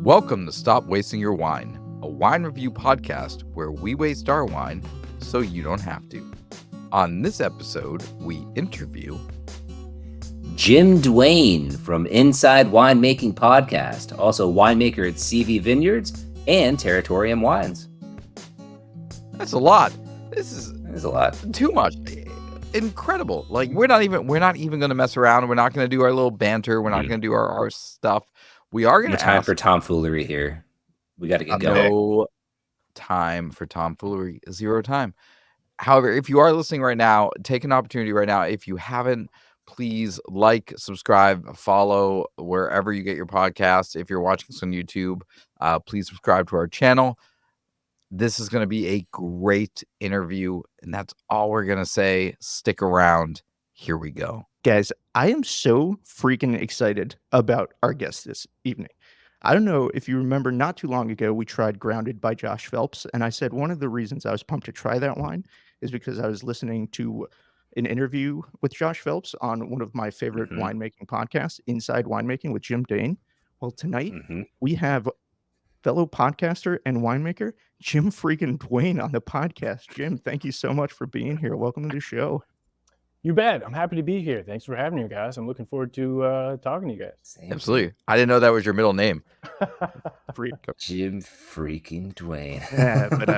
Welcome to Stop Wasting Your Wine, a wine review podcast where we waste our wine so you don't have to. On this episode, we interview Jim Duane from Inside Winemaking Podcast, also winemaker at Seavey Vineyards and Terratorium Wines. That's a lot. This is a lot. Too much. Incredible. Like we're not even going to mess around. We're not going to do our little banter. We're not going to do our stuff. We are going to time for tomfoolery here. We got to get going. No time for tomfoolery. Zero time. However, if you are listening right now, take an opportunity right now. If you haven't, please like, subscribe, follow wherever you get your podcasts. If you're watching this on YouTube, please subscribe to our channel. This is going to be a great interview, and that's all we're going to say. Stick around. Here we go. Guys, I am so freaking excited about our guest this evening. I don't know if you remember, not too long ago, we tried Grounded by Josh Phelps, and I said one of the reasons I was pumped to try that wine is because I was listening to an interview with Josh Phelps on one of my favorite winemaking podcasts, Inside Winemaking with Jim Duane. Well, tonight we have fellow podcaster and winemaker Jim freaking Duane on the podcast. Jim, thank you so much for being here. Welcome to the show. You bet. I'm happy to be here. Thanks for having me, guys. I'm looking forward to talking to you guys. Absolutely. I didn't know that was your middle name. Jim freaking Duane. Yeah, but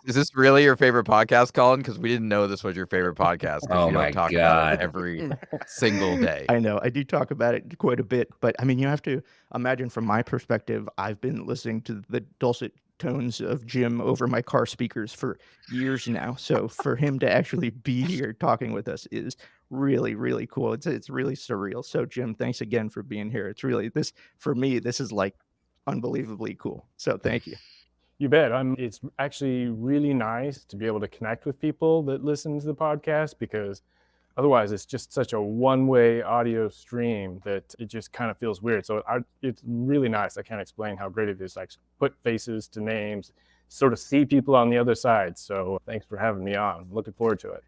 is this really your favorite podcast, Colin? Because we didn't know this was your favorite podcast. Oh you my don't talk God. about it every single day. I know. I do talk about it quite a bit, but I mean, you have to imagine from my perspective, I've been listening to the dulcet tones of Jim over my car speakers for years now. So for him to actually be here talking with us is really, really cool. It's really surreal. So Jim, thanks again for being here. It's really for me, this is like unbelievably cool. So thank you. You bet. It's actually really nice to be able to connect with people that listen to the podcast, because otherwise it's just such a one-way audio stream that it just kind of feels weird. So it's really nice. I can't explain how great it is. Like put faces to names, sort of see people on the other side. So thanks for having me on. I'm looking forward to it.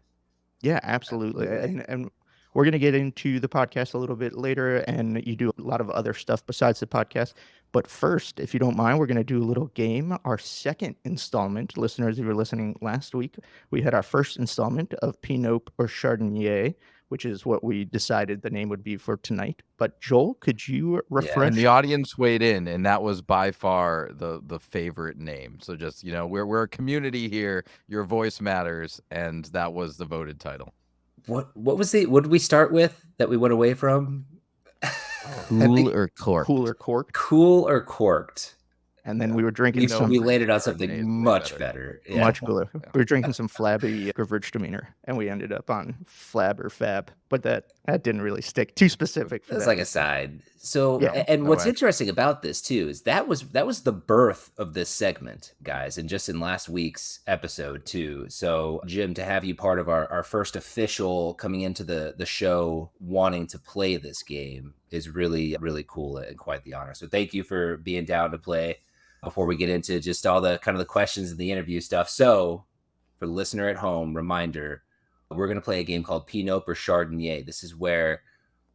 Yeah, absolutely. And we're going to get into the podcast a little bit later, and you do a lot of other stuff besides the podcast. But first, if you don't mind, we're going to do a little game, our second installment. Listeners, if you were listening last week, we had our first installment of PiNope or CharonYay, which is what we decided the name would be for tonight. But Joel, could you refresh? Yeah, and the audience weighed in, and that was by far the favorite name. So just, we're a community here. Your voice matters, and that was the voted title. What did we start with that we went away from? Cool or corked? Cool or corked. Cool or corked. And then we were drinking we landed on something much better. Yeah. Much cooler. We were drinking some flabby Gewürztraminer, and we ended up on flab or fab. But that didn't really stick. Too specific for That's that. like a side. So, Yeah. and what's interesting about this too is that was the birth of this segment, guys, and just in last week's episode too. So, Jim, to have you part of our first official coming into the show wanting to play this game is really, really cool and quite the honor. So thank you for being down to play. Before we get into just all the kind of the questions and the interview stuff. So for the listener at home, reminder, we're going to play a game called PiNope or CharonYay. This is where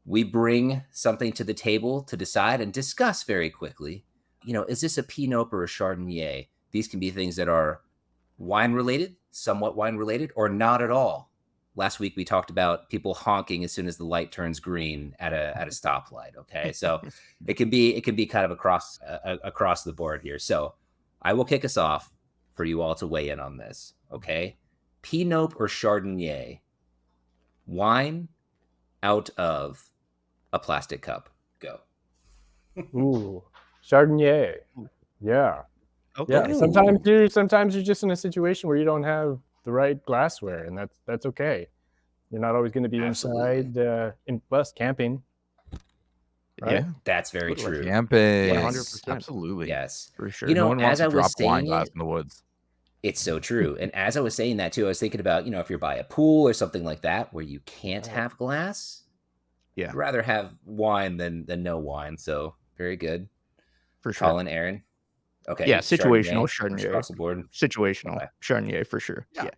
we bring something to the table to decide and discuss very quickly. Is this a PiNope or a CharonYay? These can be things that are wine related, somewhat wine related, or not at all. Last week we talked about people honking as soon as the light turns green at a stoplight. Okay, so it can be kind of across the board here. So I will kick us off for you all to weigh in on this. Okay, PiNope or CharonYay? Wine out of a plastic cup. Go. Ooh, CharonYay. Yeah. Okay. Yeah. Sometimes you're just in a situation where you don't have the right glassware, and that's okay. You're not always going to be inside plus camping. Right? Yeah, That's very true. Camping. Yes. 100%. Absolutely. Yes. for sure. No one wants as I to drop was a wine saying glass it, in the woods. it's so true. And as I was saying that too, I was thinking about, if you're by a pool or something like that where you can't have glass, Yeah. I'd rather have wine than no wine. So very good. For sure. Colin, Aaron. Okay. Yeah, situational CharonYay CharonYay. across the board. Situational Okay. CharonYay for sure. Yeah. Yeah.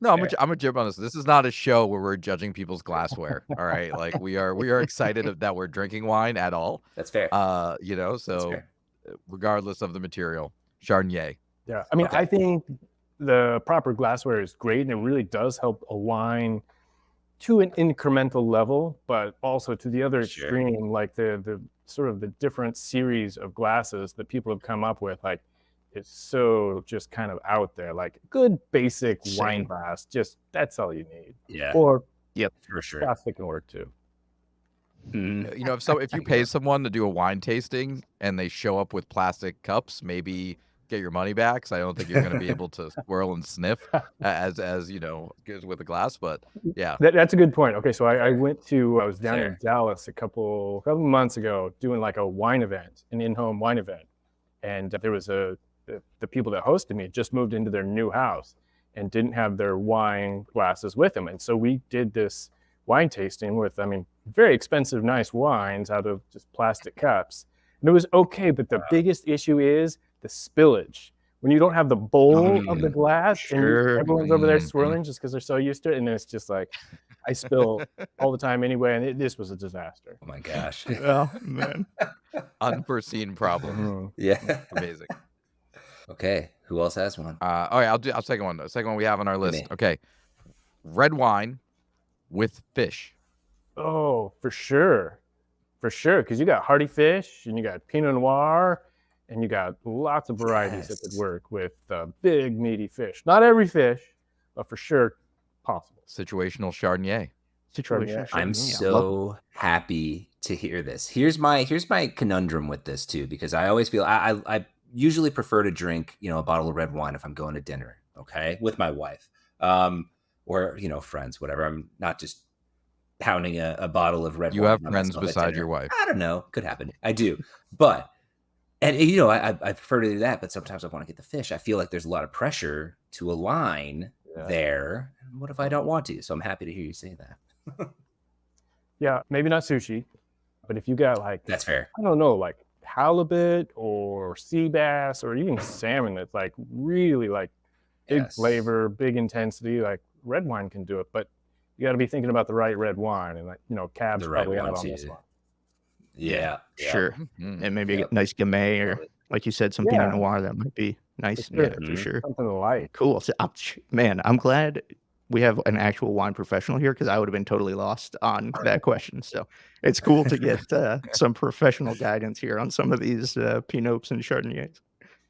No, I'm Fair. a jib on this. This is not a show where we're judging people's glassware. All right, like we are excited that we're drinking wine at all. That's fair. So That's fair. regardless of the material. CharonYay. Yeah, I mean, Okay. I think the proper glassware is great, and it really does help a wine to an incremental level, but also to the other Sure. extreme, like the sort of the different series of glasses that people have come up with, like it's so just kind of out there. Like good basic wine Same. glass, just that's all you need. Yeah, Or for sure. plastic can work too. Mhm. You know, if you pay someone to do a wine tasting and they show up with plastic cups, maybe get your money back. So I don't think you're going to be able to swirl and sniff as you know, goes with a glass. But yeah, That's a good point. Okay, so I was down Fair. in Dallas a couple months ago doing like a wine event, an in-home wine event, and there was the people that hosted me just moved into their new house and didn't have their wine glasses with them, and so we did this wine tasting with, I mean, very expensive, nice wines out of just plastic cups, and it was okay. But the biggest issue is the spillage. When you don't have the bowl of the glass Sure. and everyone's over there Mhm. swirling just because they're so used to it, and then it's just like I spill all the time anyway, and this was a disaster. Oh my gosh. Oh man. unforeseen problems. Mhm. Yeah. Amazing. Okay. Who else has one? All right, I'll second one. The second one we have on our list. me. Okay, red wine with fish. Oh, for sure, because you got hearty fish and you got Pinot Noir, and you got lots of varieties that could Yes. work with big meaty fish. Not every fish, but for sure possible. Situational Chardonnay. Situation. Yeah. I'm Chardonnay, I love it. so happy to hear this. Here's my conundrum with this too, because I always feel I usually prefer to drink, you know, a bottle of red wine if I'm going to dinner, okay, with my wife, or you know, friends, whatever. I'm not just pounding a bottle of red You wine. have by friends myself at beside dinner. your wife. I don't know, could happen. I do, but and you know, I prefer to do that, but sometimes I want to get the fish. I feel like there's a lot of pressure to align Yeah. there. What if I don't want to? So I'm happy to hear you say that. Yeah, maybe not sushi, but if you got like, That's fair. I don't know, like halibut or sea bass or even salmon that's like really like big Yes. flavor, big intensity, like red wine can do it, but you got to be thinking about the right red wine, and like, you know, Cab's The right probably out one on this too. one. Yeah. Sure. Mhm. And maybe Yep. a nice Gamay or, Love it. like you said, some Yeah. Pinot Noir that might be nice. For Yeah, sure. for Mhm. sure. Something light. Cool. So, man, I'm glad we have an actual wine professional here because I would have been totally lost on that question. So it's cool to get some professional guidance here on some of these PiNopes and Chardonnays.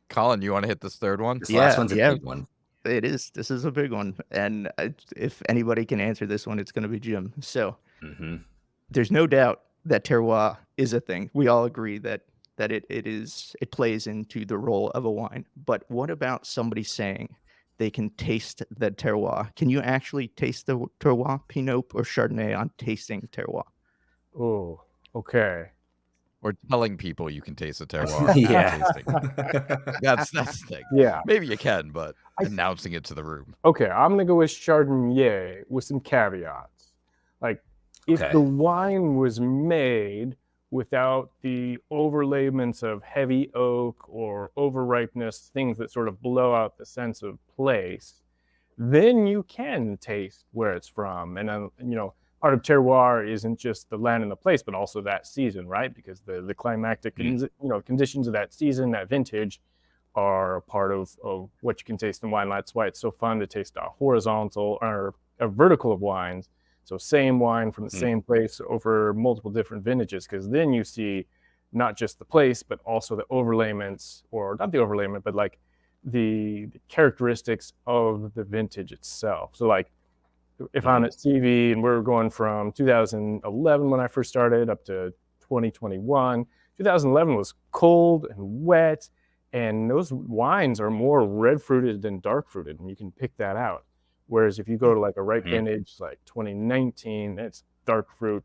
Colin, you want to hit this third one? This last one's a yeah. big one. It is. This is a big one. And if anybody can answer this one, it's going to be Jim. So Hmm. there's no doubt that terroir is a thing. We all agree that it plays into the role of a wine. But what about somebody saying they can taste the terroir? Can you actually taste the terroir, PiNope or Chardonnay on tasting terroir? Oh, okay. Or telling people you can taste the terroir. Yeah. Not tasting. That's the thing. Yeah. Maybe you can, but announcing it to the room. Okay, I'm gonna go with Chardonnay with some caveats. Like, if Okay. the wine was made without the overlayments of heavy oak or overripeness, things that sort of blow out the sense of place, then you can taste where it's from. And you know, part of terroir isn't just the land and the place, but also that season, right? Because the climactic conditions of that season, that vintage, are a part of what you can taste in wine. That's why it's so fun to taste a horizontal or a vertical of wines. So same wine from the same place over multiple different vintages, because then you see not just the place, but also the overlayments, or not the overlayment, but like the characteristics of the vintage itself. So like if I'm at Seavey and we're going from 2011 when I first started up to 2021, 2011 was cold and wet, and those wines are more red fruited than dark fruited, and you can pick that out. Whereas if you go to like a ripe vintage like 2019, it's dark fruit.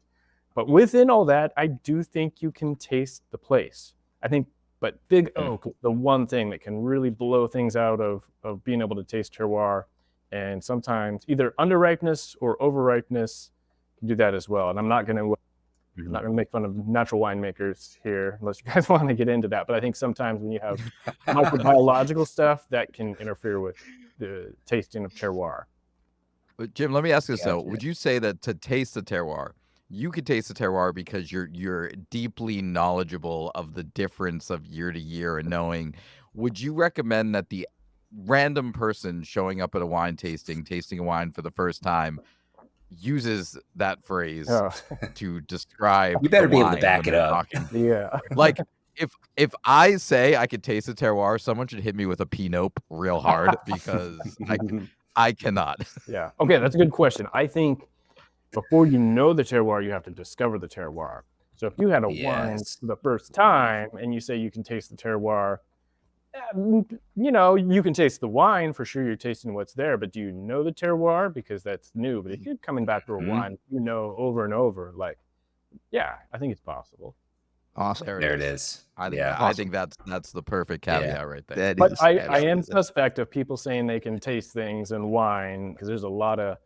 But within all that, I do think you can taste the place. I think, but big oak is the one thing that can really blow things out of being able to taste terroir. And sometimes either underripeness or overripeness can do that as well. And I'm not going to make fun of natural winemakers here, unless you guys want to get into that. But I think sometimes when you have microbiological stuff, that can interfere with the tasting of terroir. But Jim, let me ask you this though. Gotcha. Would you say that to taste the terroir, you could taste the terroir because you're deeply knowledgeable of the difference of year to year and knowing. Would you recommend that the random person showing up at a wine tasting a wine for the first time uses that phrase Oh, to describe You the better be able to wine back when it they're up. talking? yeah. Like if I say I could taste the terroir, someone should hit me with a PiNope real hard because I cannot. Yeah. Okay, that's a good question. I think before you know the terroir, you have to discover the terroir. So if you had a wine Yes. for the first time and you say you can taste the terroir, you can taste the wine for sure. You're tasting what's there, but do you know the terroir? Because that's new. But if you're coming back to a Mhm. wine, over and over, like, yeah, I think it's possible. Awesome. There it is. I think Yeah. I think that's the perfect caveat Yeah. right there. That But is I absolutely am it. suspect of people saying they can taste things in wine because there's a lot of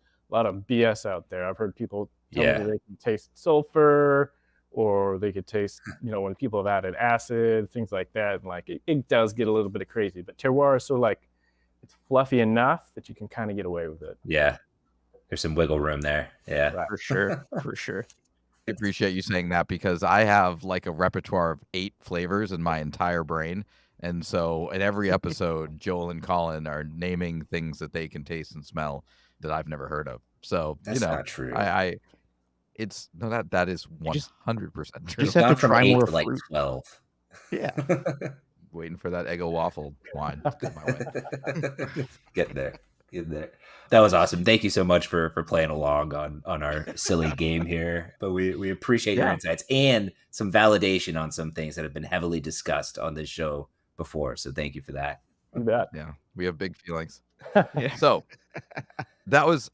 BS out there. I've heard people tell me that Yeah. they can taste sulfur, or they could taste, when people have added acid, things like that. And like it does get a little bit crazy. But terroir is so like it's fluffy enough that you can kind of get away with it. Yeah. There's some wiggle room there. Yeah. Right. For sure. For sure. I appreciate you saying that because I have like a repertoire of 8 flavors in my entire brain. And so in every episode, Joel and Colin are naming things that they can taste and smell that I've never heard of. So, That's not true. It's no, that is just- 100% true. Just You've have gone to from try 8 more to like fruit. 12. Yeah. Waiting for that Eggo waffle wine to come my way. Get there. That was awesome. Thank you so much for playing along on our silly game here. But we appreciate your Yeah. insights and some validation on some things that have been heavily discussed on this show before. So thank you for that. You bet. Yeah, we have big feelings. Yeah. So that was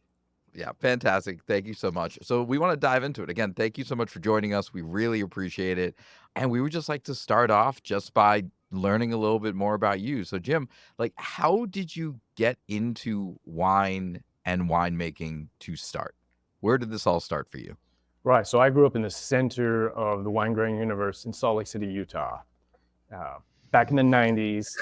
fantastic. Thank you so much. So we want to dive into it. Again, thank you so much for joining us. We really appreciate it. And we would just like to start off just by learning a little bit more about you. So Jim, like how did you get into wine and winemaking to start? Where did this all start for you? Right. So I grew up in the center of the wine growing universe in Salt Lake City, Utah. Back in the 90s,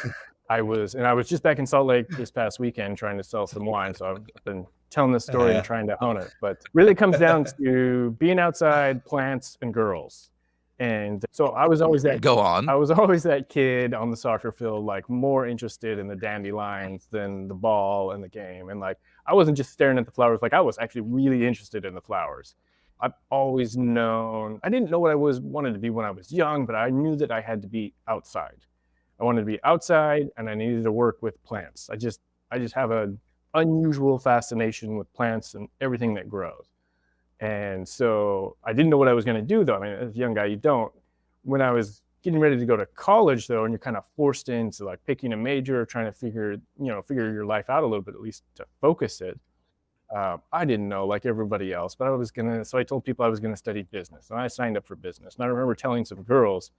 I was just back in Salt Lake this past weekend trying to sell some wine. So I've been telling this story and trying to hone it. But really it comes down to being outside, plants, and girls. And so I was always that Go on. I was always that kid on the soccer field, like more interested in the dandelions than the ball and the game. And like I wasn't just staring at the flowers, like I was actually really interested in the flowers. I've always known, I didn't know what I wanted to be when I was young, but I knew that I had to be outside. I wanted to be outside and I needed to work with plants. I just have an unusual fascination with plants and everything that grows. And so I didn't know what I was going to do, though. I mean, as a young guy, you don't. When I was getting ready to go to college, though, and you're kind of forced into like picking a major, trying to figure your life out a little bit, at least to focus it. I didn't know like everybody else, but so I told people I was going to study business, and I signed up for business. And I remember telling some girls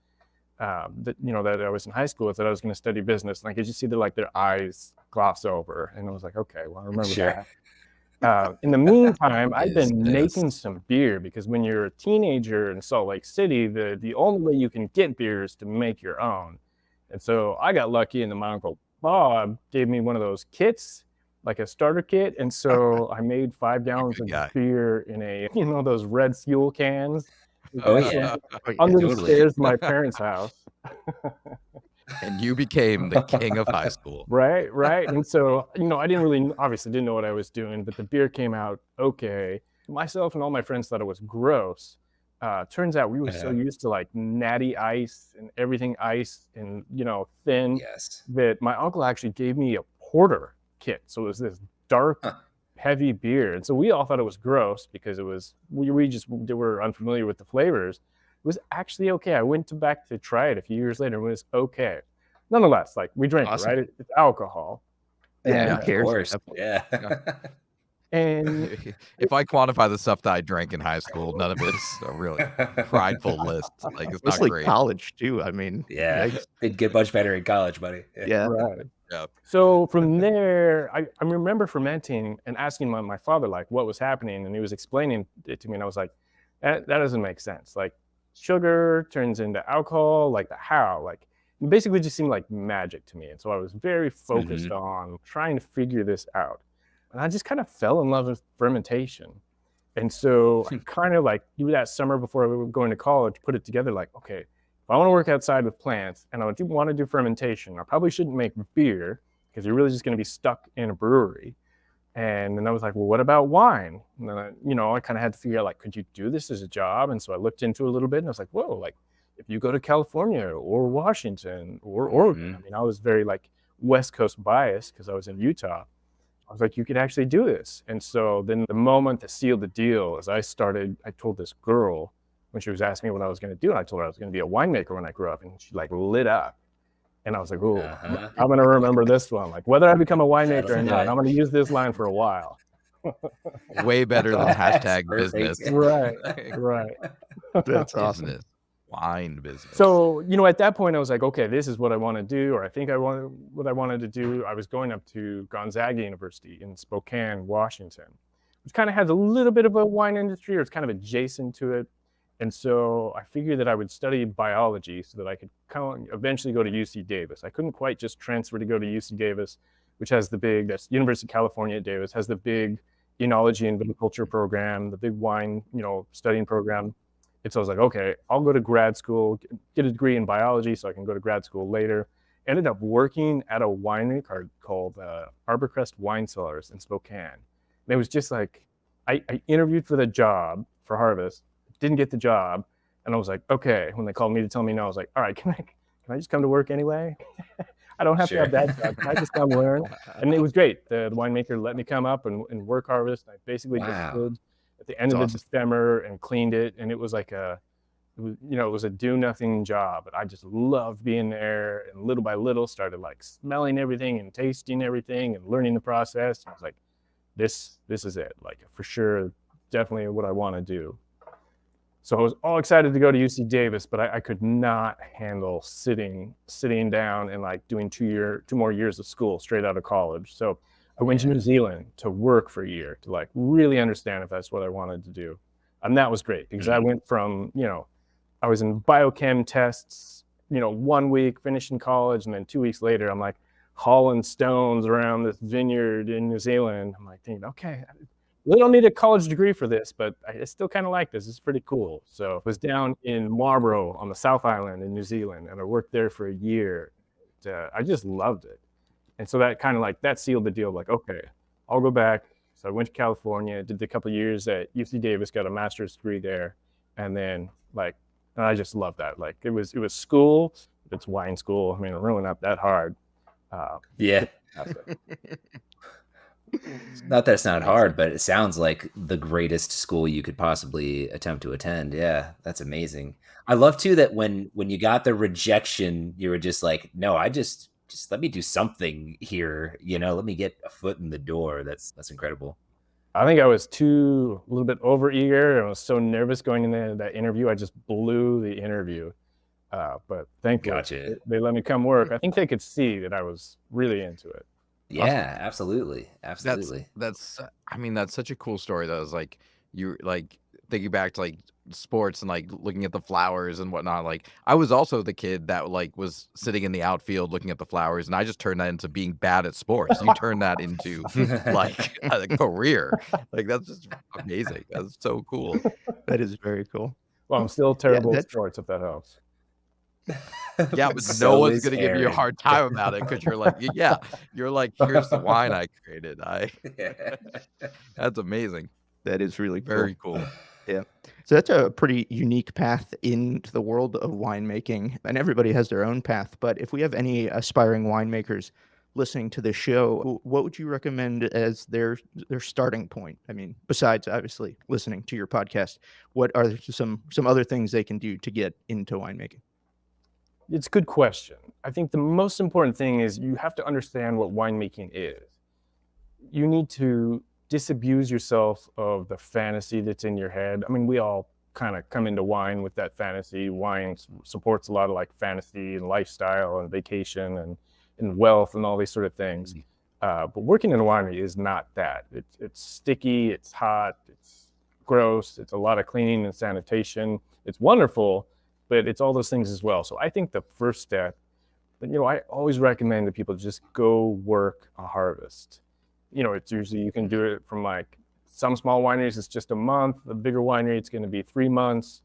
that I was in high school with that I was going to study business, and I could just see their eyes gloss over, and I was like, okay, well, I remember Sure. that. In the meantime, I've been Business. making some beer because when you're a teenager in Salt Lake City, the only way you can get beer is to make your own. And so I got lucky, and my uncle Bob gave me one of those kits, like a starter kit. And so I made 5 gallons Good of guy. beer in those red fuel cans. Oh, yeah. Under the Totally. stairs of my parents' house. And you became the king of high school. Right. And so, I obviously didn't know what I was doing, but the beer came out okay. Myself and all my friends thought it was gross. Turns out we were so used to like natty ice and everything ice and, thin Yes. that my uncle actually gave me a porter kit. So it was this dark, heavy beer. And so we all thought it was gross because we were unfamiliar with the flavors. It was actually okay. I went back to try it a few years later and it was okay. Nonetheless, like we drank Awesome. it, right? It's alcohol. Yeah, And, who cares? Of course. Yeah. and If I quantify the stuff that I drank in high school, none of it's a really prideful list. Like it's It's not like great. college too. I mean, Yeah. yikes. It'd get much better in college, buddy. Yeah. right. Yeah. So from there, I remember fermenting and asking my father like what was happening, and he was explaining it to me, and I was like, that doesn't make sense. Like sugar turns into alcohol, like how? Like it basically just seemed like magic to me. And so I was very focused on trying to figure this out. And I just kind of fell in love with fermentation. And so I kind of like do that summer before we were going to college, put it together like, okay, if I want to work outside with plants and I want to do fermentation, I probably shouldn't make beer because you're really just going to be stuck in a brewery. And then I was like, well, what about wine? And then I kind of had to figure out, like, could you do this as a job? And so I looked into it a little bit, and I was like, whoa, like if you go to California or Washington or Oregon, I mean, I was very like West Coast biased because I was in Utah. I was like, you could actually do this. And so then the moment that sealed the deal is I told this girl when she was asking me what I was going to do, and I told her I was going to be a winemaker when I grew up, and she like lit up. And I was like, oh, I'm going to remember this one. Like, whether I become a winemaker or not, I'm going to use this line for a while. Way better than hashtag business. Right. That's awesome. Business. Wine business. So, at that point, I was like, okay, this is what I want to do, or I think what I wanted to do. I was going up to Gonzaga University in Spokane, Washington, which kind of has a little bit of a wine industry, or it's kind of adjacent to it. And so I figured that I would study biology so that I could eventually go to UC Davis. I couldn't quite just transfer to go to UC Davis, which has that's University of California at Davis, has the big enology and viticulture program, the big wine, studying program. And so I was like, okay, I'll go to grad school, get a degree in biology so I can go to grad school later. Ended up working at a winery called Arborcrest Wine Cellars in Spokane. And it was just like, I interviewed for the job for Harvest, didn't get the job. And I was like, okay, when they called me to tell me no, I was like, all right, can I just come to work anyway? I don't have to have that job. Can I just come learn? And it was great. The winemaker let me come up and work Harvest. I basically just stood at the end of the December and cleaned it. And it was like it was a do nothing job, but I just loved being there. And little by little started like smelling everything and tasting everything and learning the process. And I was like, this is it. Like for sure, definitely what I want to do. So I was all excited to go to UC Davis, but I could not handle sitting down and like doing 2 more years of school straight out of college. So I went to New Zealand to work for a year to like really understand if that's what I wanted to do. And that was great because I went from, I was in biochem tests, 1 week finishing college. And then 2 weeks later, I'm like hauling stones around this vineyard in New Zealand. I'm like thinking, okay, we don't need a college degree for this, but I still kind of like this. It's pretty cool. So I was down in Marlborough on the South Island in New Zealand, and I worked there for a year. I just loved it. And so that kind of like, that sealed the deal. Like, okay, I'll go back. So I went to California, did a couple of years at UC Davis, got a master's degree there. And then and I just loved that. Like it was school. It's wine school. I mean, really not that hard. Yeah. Not that it's not hard, but it sounds like the greatest school you could possibly attempt to attend. Yeah, that's amazing. I love too that when you got the rejection, you were just like, no, I just let me do something here. Let me get a foot in the door. That's incredible. I think I was a little bit over eager. I was so nervous going into that interview. I just blew the interview. But thankfully, they let me come work. I think they could see that I was really into it. Yeah, absolutely. That's such a cool story though. It's like you like thinking back to like sports and like looking at the flowers and whatnot. Like I was also the kid that like was sitting in the outfield looking at the flowers, and I just turned that into being bad at sports. You turn that into like a career. Like that's just amazing. That's so cool. That is very cool. Well, I'm still terrible at sports, if that helps. Yeah, but no one's gonna give you a hard time about it because you're like, here's the wine I created. That's amazing. That is really cool. Very cool. Yeah. So that's a pretty unique path into the world of winemaking, and everybody has their own path. But if we have any aspiring winemakers listening to this show, what would you recommend as their starting point? I mean, besides obviously listening to your podcast, what are some other things they can do to get into winemaking? It's a good question. I think the most important thing is you have to understand what winemaking is. You need to disabuse yourself of the fantasy that's in your head. I mean, we all kind of come into wine with that fantasy. Wine supports a lot of like fantasy and lifestyle and vacation and wealth and all these sort of things. But working in a winery is not that. It's sticky, it's hot, it's gross, it's a lot of cleaning and sanitation. It's wonderful, but it's all those things as well. So I think the first step, I always recommend that people just go work a harvest. It's usually you can do it from like some small wineries, it's just a month. The bigger winery, it's going to be 3 months.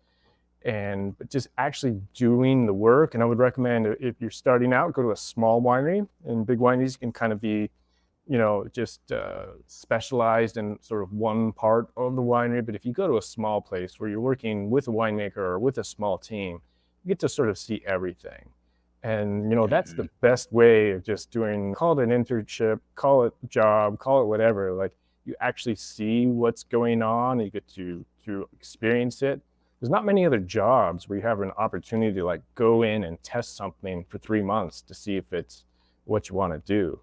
But just actually doing the work. And I would recommend, if you're starting out, go to a small winery. And big wineries can kind of be, just specialized in sort of one part of the winery. But if you go to a small place where you're working with a winemaker or with a small team, you get to sort of see everything. And, that's the best way of just doing, call it an internship, call it a job, call it whatever. Like, you actually see what's going on and you get to experience it. There's not many other jobs where you have an opportunity to like go in and test something for 3 months to see if it's what you want to do.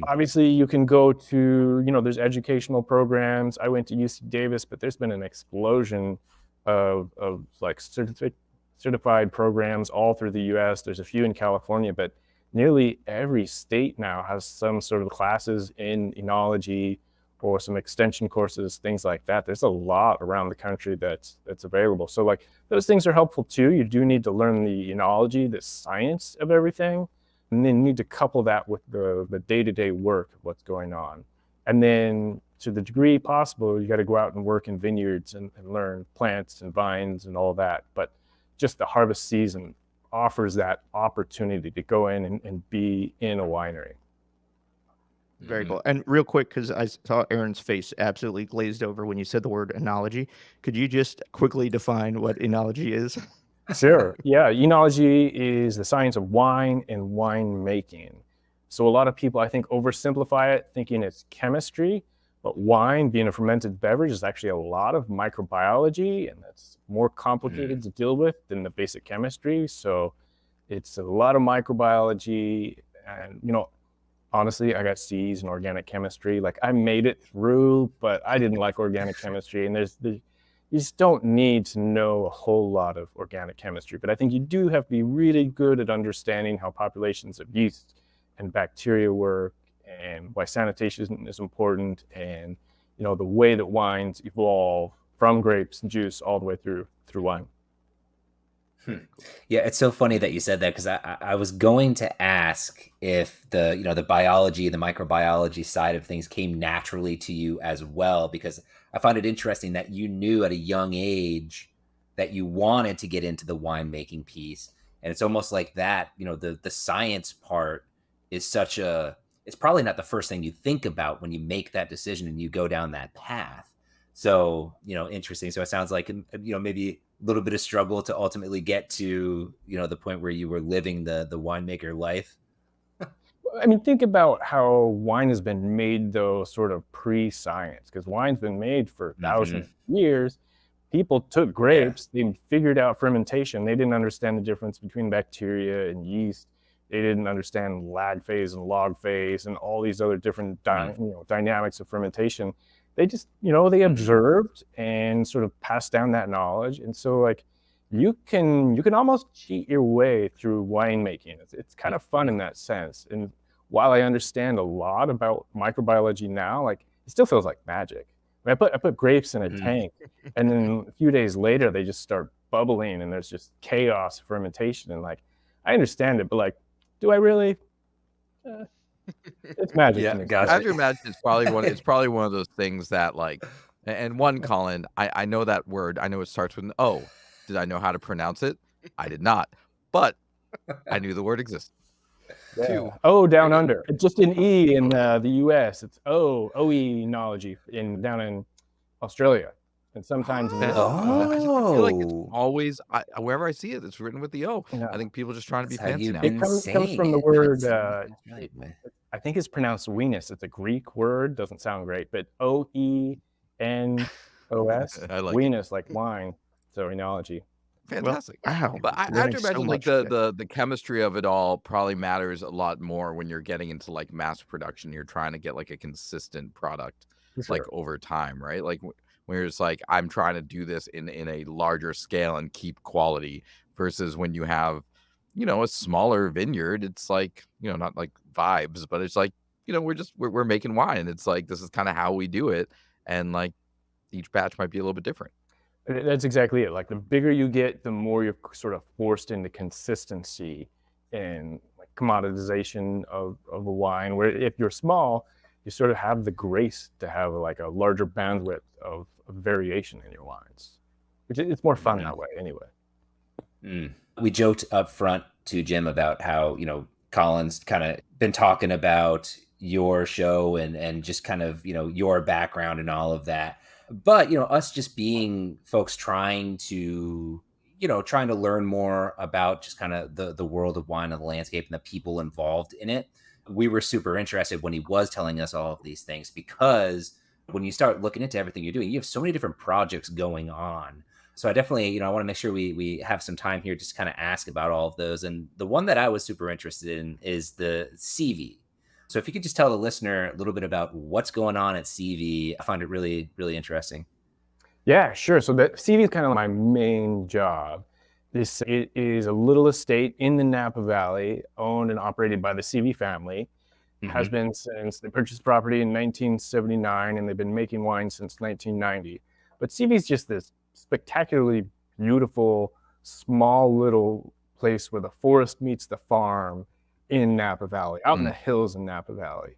Obviously, you can go to, there's educational programs. I went to UC Davis, but there's been an explosion of like certified programs all through the US. There's a few in California, but nearly every state now has some sort of classes in enology or some extension courses, things like that. There's a lot around the country that's available. So like those things are helpful too. You do need to learn the enology, the science of everything, and then you need to couple that with the day-to-day work of what's going on. And then to the degree possible, you got to go out and work in vineyards and learn plants and vines and all that. But just the harvest season offers that opportunity to go in and be in a winery. Very cool. And real quick, because I saw Aaron's face absolutely glazed over when you said the word enology, could you just quickly define what enology is? Sure. Yeah. Enology is the science of wine and wine making. So a lot of people, I think, oversimplify it, thinking it's chemistry. But wine, being a fermented beverage, is actually a lot of microbiology, and that's more complicated to deal with than the basic chemistry. So it's a lot of microbiology. And, honestly, I got C's in organic chemistry. Like, I made it through, but I didn't like organic chemistry. And you just don't need to know a whole lot of organic chemistry. But I think you do have to be really good at understanding how populations of yeast and bacteria work, and why sanitation is important, and the way that wines evolve from grapes and juice all the way through wine. Yeah, it's so funny that you said that, because I was going to ask if the biology, the microbiology side of things came naturally to you as well, because I find it interesting that you knew at a young age that you wanted to get into the winemaking piece. And it's almost like that, the science part is it's probably not the first thing you think about when you make that decision and you go down that path. So, interesting. So it sounds like, maybe a little bit of struggle to ultimately get to, the point where you were living the winemaker life. I mean, think about how wine has been made, though, sort of pre-science, because wine's been made for thousands of years. People took grapes, they figured out fermentation. They didn't understand the difference between bacteria and yeast. They didn't understand lag phase and log phase and all these other different dynamics of fermentation. They just, they observed and sort of passed down that knowledge. And so, like, you can almost cheat your way through winemaking. It's kind of fun in that sense. And while I understand a lot about microbiology now, like, it still feels like magic. I put grapes in a tank, and then a few days later they just start bubbling, and there's just chaos fermentation. And like, I understand it, but like, do I really? It's magic. Yeah, gotcha. I have to imagine it's probably one of those things that, like, and one, Colin, I know that word. I know it starts with an O. Did I know how to pronounce it? I did not, but I knew the word existed. Yeah. Two, O down under. It's just an E in the US. It's OE enology down in Australia, and sometimes in I Europe. just feel like it's always wherever I see it, it's written with the O. Yeah. I think people just trying to be That's how fancy you've now. been It comes from the saying word. That's right. I think it's pronounced Venus. It's a Greek word. Doesn't sound great, but OENOS. I like it. Venus, like wine. So enology. Fantastic. Wow. But I have Learning to so imagine, like, much today. the chemistry of it all probably matters a lot more when you're getting into like mass production. You're trying to get like a consistent product, like, over time, right? Like when you're just like, I'm trying to do this in a larger scale and keep quality, versus when you have, a smaller vineyard. It's like, not like vibes, but it's like, we're making wine. It's like, this is kind of how we do it, and like each batch might be a little bit different. That's exactly it. Like, the bigger you get, the more you're sort of forced into consistency and like commoditization of a wine. Where if you're small, you sort of have the grace to have like a larger bandwidth of variation in your wines, which it's more fun that way anyway. We joked up front to Jim about how, Colin's kind of been talking about your show and just kind of, your background and all of that. But, us just being folks trying to learn more about just kind of the world of wine and the landscape and the people involved in it. We were super interested when he was telling us all of these things, because when you start looking into everything you're doing, you have so many different projects going on. So I definitely, I want to make sure we have some time here just kind of ask about all of those. And the one that I was super interested in is the Seavey. So if you could just tell the listener a little bit about what's going on at Seavey, I find it really, really interesting. Yeah, sure. So the Seavey is kind of my main job. It is a little estate in the Napa Valley, owned and operated by the Seavey family. Has been since they purchased the property in 1979, and they've been making wine since 1990. But Seavey's just this spectacularly beautiful, small little place where the forest meets the farm in Napa Valley, out in the hills in Napa Valley.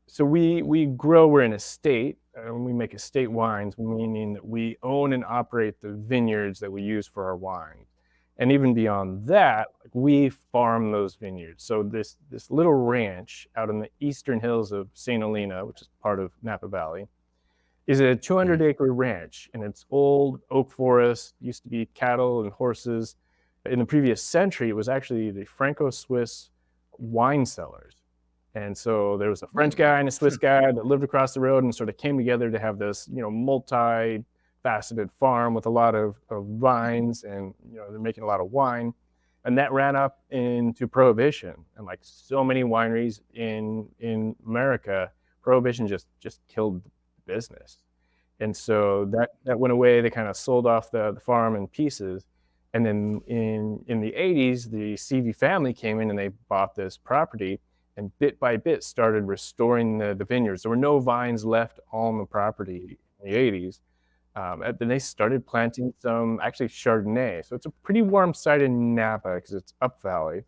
So we're an estate, and we make estate wines, meaning that we own and operate the vineyards that we use for our wine. And even beyond that, we farm those vineyards. So this little ranch out in the eastern hills of St. Helena, which is part of Napa Valley, is a 200-acre ranch, and it's old oak forest. Used to be cattle and horses. In the previous century, it was actually the Franco-Swiss wine cellars. And so there was a French guy and a Swiss guy that lived across the road and sort of came together to have this, multi-faceted farm with a lot of vines, and they're making a lot of wine. And that ran up into Prohibition, and like so many wineries in America, Prohibition just killed the business. And so that went away. They kind of sold off the farm in pieces. And then in the 80s, the Seavey family came in and they bought this property, and bit by bit started restoring the vineyards. There were no vines left on the property in the 80s. Then they started planting some, actually, Chardonnay. So it's a pretty warm site in Napa because it's up valley.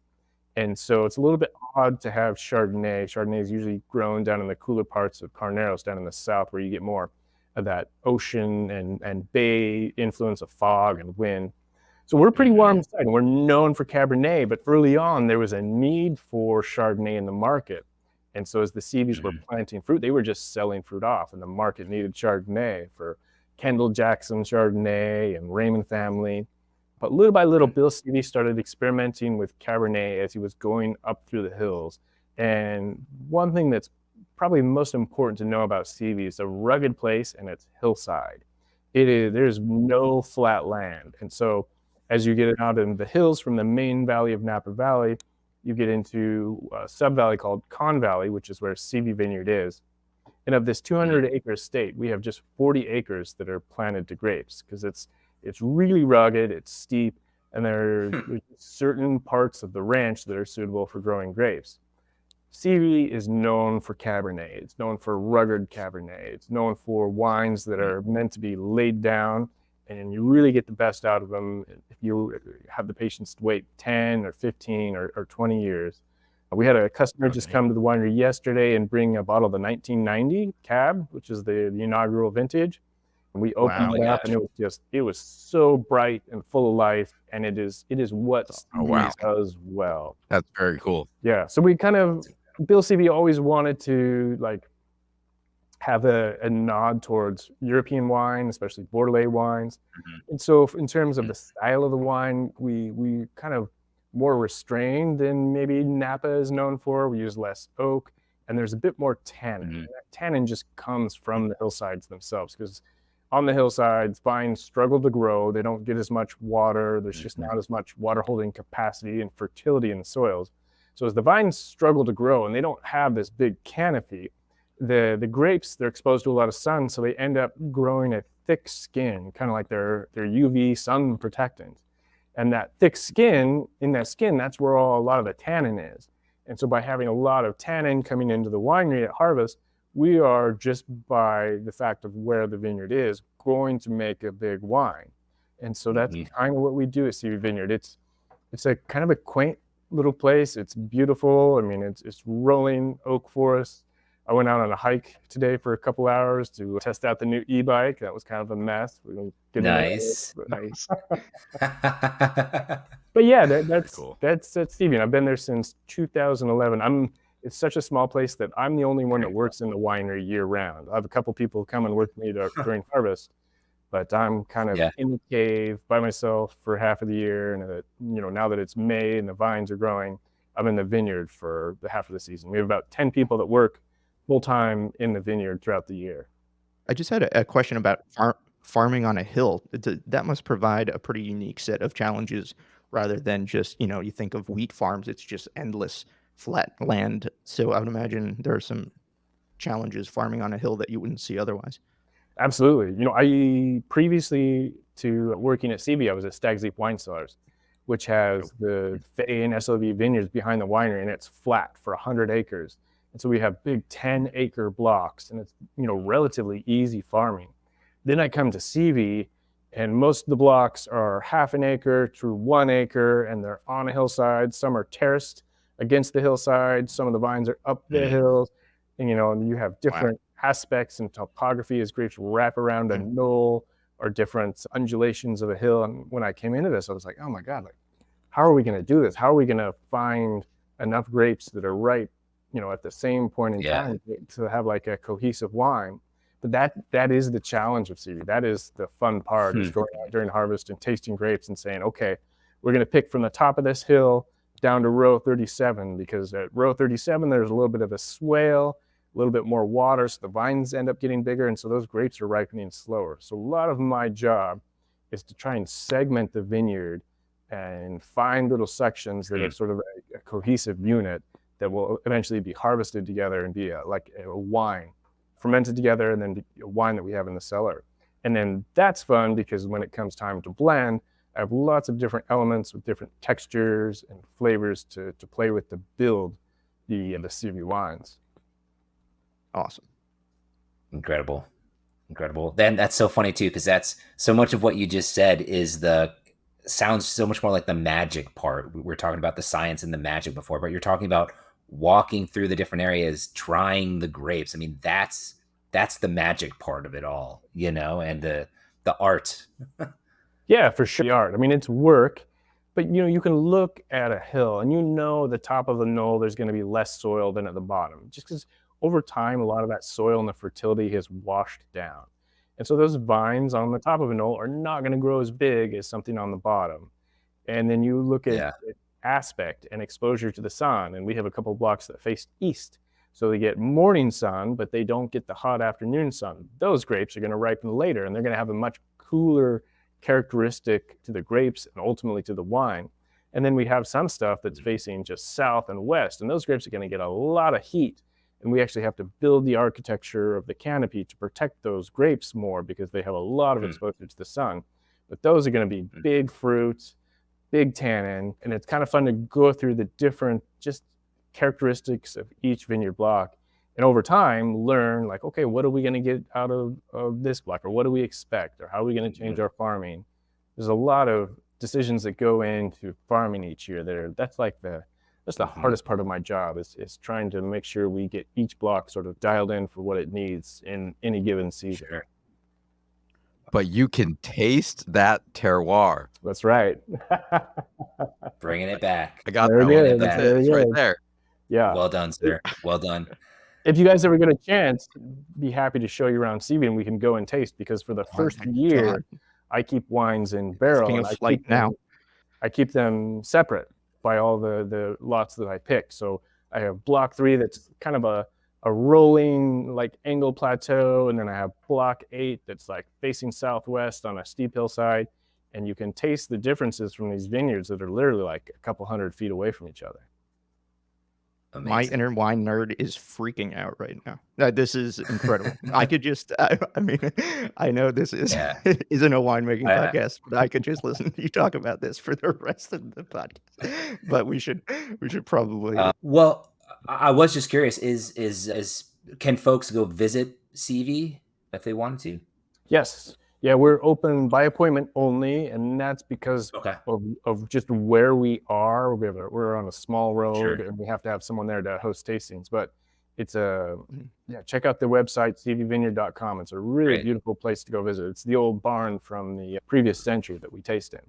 And so it's a little bit odd to have Chardonnay. Chardonnay is usually grown down in the cooler parts of Carneros, down in the south, where you get more of that ocean and bay influence of fog and wind. So we're pretty warm inside, and we're known for Cabernet, but early on there was a need for Chardonnay in the market. And so as the Seaveys were planting fruit, they were just selling fruit off, and the market needed Chardonnay for Kendall Jackson Chardonnay and Raymond family. But little by little, Bill Seavey started experimenting with Cabernet as he was going up through the hills. And one thing that's probably most important to know about Seavey is a rugged place, and it's hillside. There's no flat land. And so as you get out in the hills from the main valley of Napa Valley, you get into a sub-valley called Con Valley, which is where Seavey Vineyard is. And of this 200-acre estate, we have just 40 acres that are planted to grapes, because it's really rugged, it's steep, and there's certain parts of the ranch that are suitable for growing grapes. Seavey is known for Cabernet. It's known for rugged Cabernet. It's known for wines that are meant to be laid down, and you really get the best out of them if you have the patience to wait 10 or 15 or 20 years. We had a customer just come to the winery yesterday and bring a bottle of the 1990 Cab, which is the inaugural vintage. And we opened it up, and it was so bright and full of life, and it is what Seavey does well. That's very cool. Yeah, so Bill Seavey always wanted to have a nod towards European wine, especially Bordelais wines. And so in terms of the style of the wine, we kind of more restrained than maybe Napa is known for. We use less oak, and there's a bit more tannin. And that tannin just comes from the hillsides themselves, because on the hillsides, vines struggle to grow. They don't get as much water. There's just not as much water holding capacity and fertility in the soils. So as the vines struggle to grow and they don't have this big canopy, the grapes, they're exposed to a lot of sun, so they end up growing a thick skin, kind of like their UV sun protectant. And that thick skin, that's where a lot of the tannin is. And so by having a lot of tannin coming into the winery at harvest, we are, just by the fact of where the vineyard is, going to make a big wine. And so that's kind of what we do at Seavey Vineyard. It's a kind of a quaint little place. It's beautiful. I mean, it's rolling oak forest. I went out on a hike today for a couple hours to test out the new e-bike. That was kind of a mess. We don't get into Nice. But yeah, Cool. that's Seavey. I've been there since 2011. It's such a small place that I'm the only one that works in the winery year round. I have a couple people come and work with me during harvest, but I'm kind of in the cave by myself for half of the year. And now that it's May and the vines are growing, I'm in the vineyard for the half of the season. We have about 10 people that work full time in the vineyard throughout the year. I just had a question about farming on a hill. That must provide a pretty unique set of challenges rather than just, you think of wheat farms, it's just endless flat land. So I would imagine there are some challenges farming on a hill that you wouldn't see otherwise. Absolutely. I previously to working at Seavey, I was at Stag's Leap Wine Cellars, which has the Fay and SLV vineyards behind the winery, and it's flat for 100 acres. And so we have big 10-acre blocks, and it's relatively easy farming. Then I come to Seavey, and most of the blocks are half an acre to 1 acre, and they're on a hillside. Some are terraced against the hillside. Some of the vines are up the hills, and you have different aspects and topography as grapes wrap around a knoll or different undulations of a hill. And when I came into this, I was like, oh my God, how are we going to do this? How are we going to find enough grapes that are ripe, at the same point in time to have a cohesive wine? But that is the challenge of Seavey. That is the fun part, is going out during harvest and tasting grapes and saying, okay, we're going to pick from the top of this hill down to row 37, because at row 37, there's a little bit of a swale, a little bit more water, so the vines end up getting bigger, and so those grapes are ripening slower. So a lot of my job is to try and segment the vineyard and find little sections that are sort of a cohesive unit that will eventually be harvested together and be like a wine, fermented together, and then be a wine that we have in the cellar. And then that's fun, because when it comes time to blend, I have lots of different elements with different textures and flavors to play with to build the Seavey wines. Awesome. Incredible. Then that's so funny too, because that's so much of what you just said sounds so much more like the magic part. We were talking about the science and the magic before, but you're talking about walking through the different areas, trying the grapes. I mean, that's the magic part of it all, and the art. Yeah, for sure. The art. I mean, it's work, but you can look at a hill and the top of the knoll, there's going to be less soil than at the bottom, just because over time, a lot of that soil and the fertility has washed down. And so those vines on the top of a knoll are not going to grow as big as something on the bottom. And then you look at aspect and exposure to the sun, and we have a couple of blocks that face east. So they get morning sun, but they don't get the hot afternoon sun. Those grapes are going to ripen later, and they're going to have a much cooler characteristic to the grapes and ultimately to the wine. And then we have some stuff that's facing just south and west, and those grapes are going to get a lot of heat. And we actually have to build the architecture of the canopy to protect those grapes more, because they have a lot of exposure to the sun. But those are going to be big fruits, big tannin, and it's kind of fun to go through the different just characteristics of each vineyard block. And over time, learn okay, what are we going to get out of this block, or what do we expect, or how are we going to change our farming? There's a lot of decisions that go into farming each year. That's the hardest part of my job is trying to make sure we get each block sort of dialed in for what it needs in any given season. Sure. But you can taste that terroir. That's right. Bringing it back. I got Very that good. one. That's it. It's right there. Yeah. Well done, sir. Well done. If you guys ever get a chance, be happy to show you around Seavey, and we can go and taste, because for the first year, I keep wines in barrel, and I keep them separate by all the lots that I pick. So I have block 3 that's kind of a rolling angle plateau, and then I have block 8 that's facing southwest on a steep hillside, and you can taste the differences from these vineyards that are literally a couple 100 feet away from each other. Amazing. My inner wine nerd is freaking out right now. This is incredible. I could just, I know this isn't a winemaking podcast, but I could just listen to you talk about this for the rest of the podcast. But we should probably. Well, I was just curious, can folks go visit Seavey if they wanted to? Yes. Yeah, we're open by appointment only, and that's because of just where we are. We're on a small road, and we have to have someone there to host tastings. But It's check out the website, seaveyvineyard.com. It's a really Great. beautiful place to go visit. It's the old barn from the previous century that we taste in.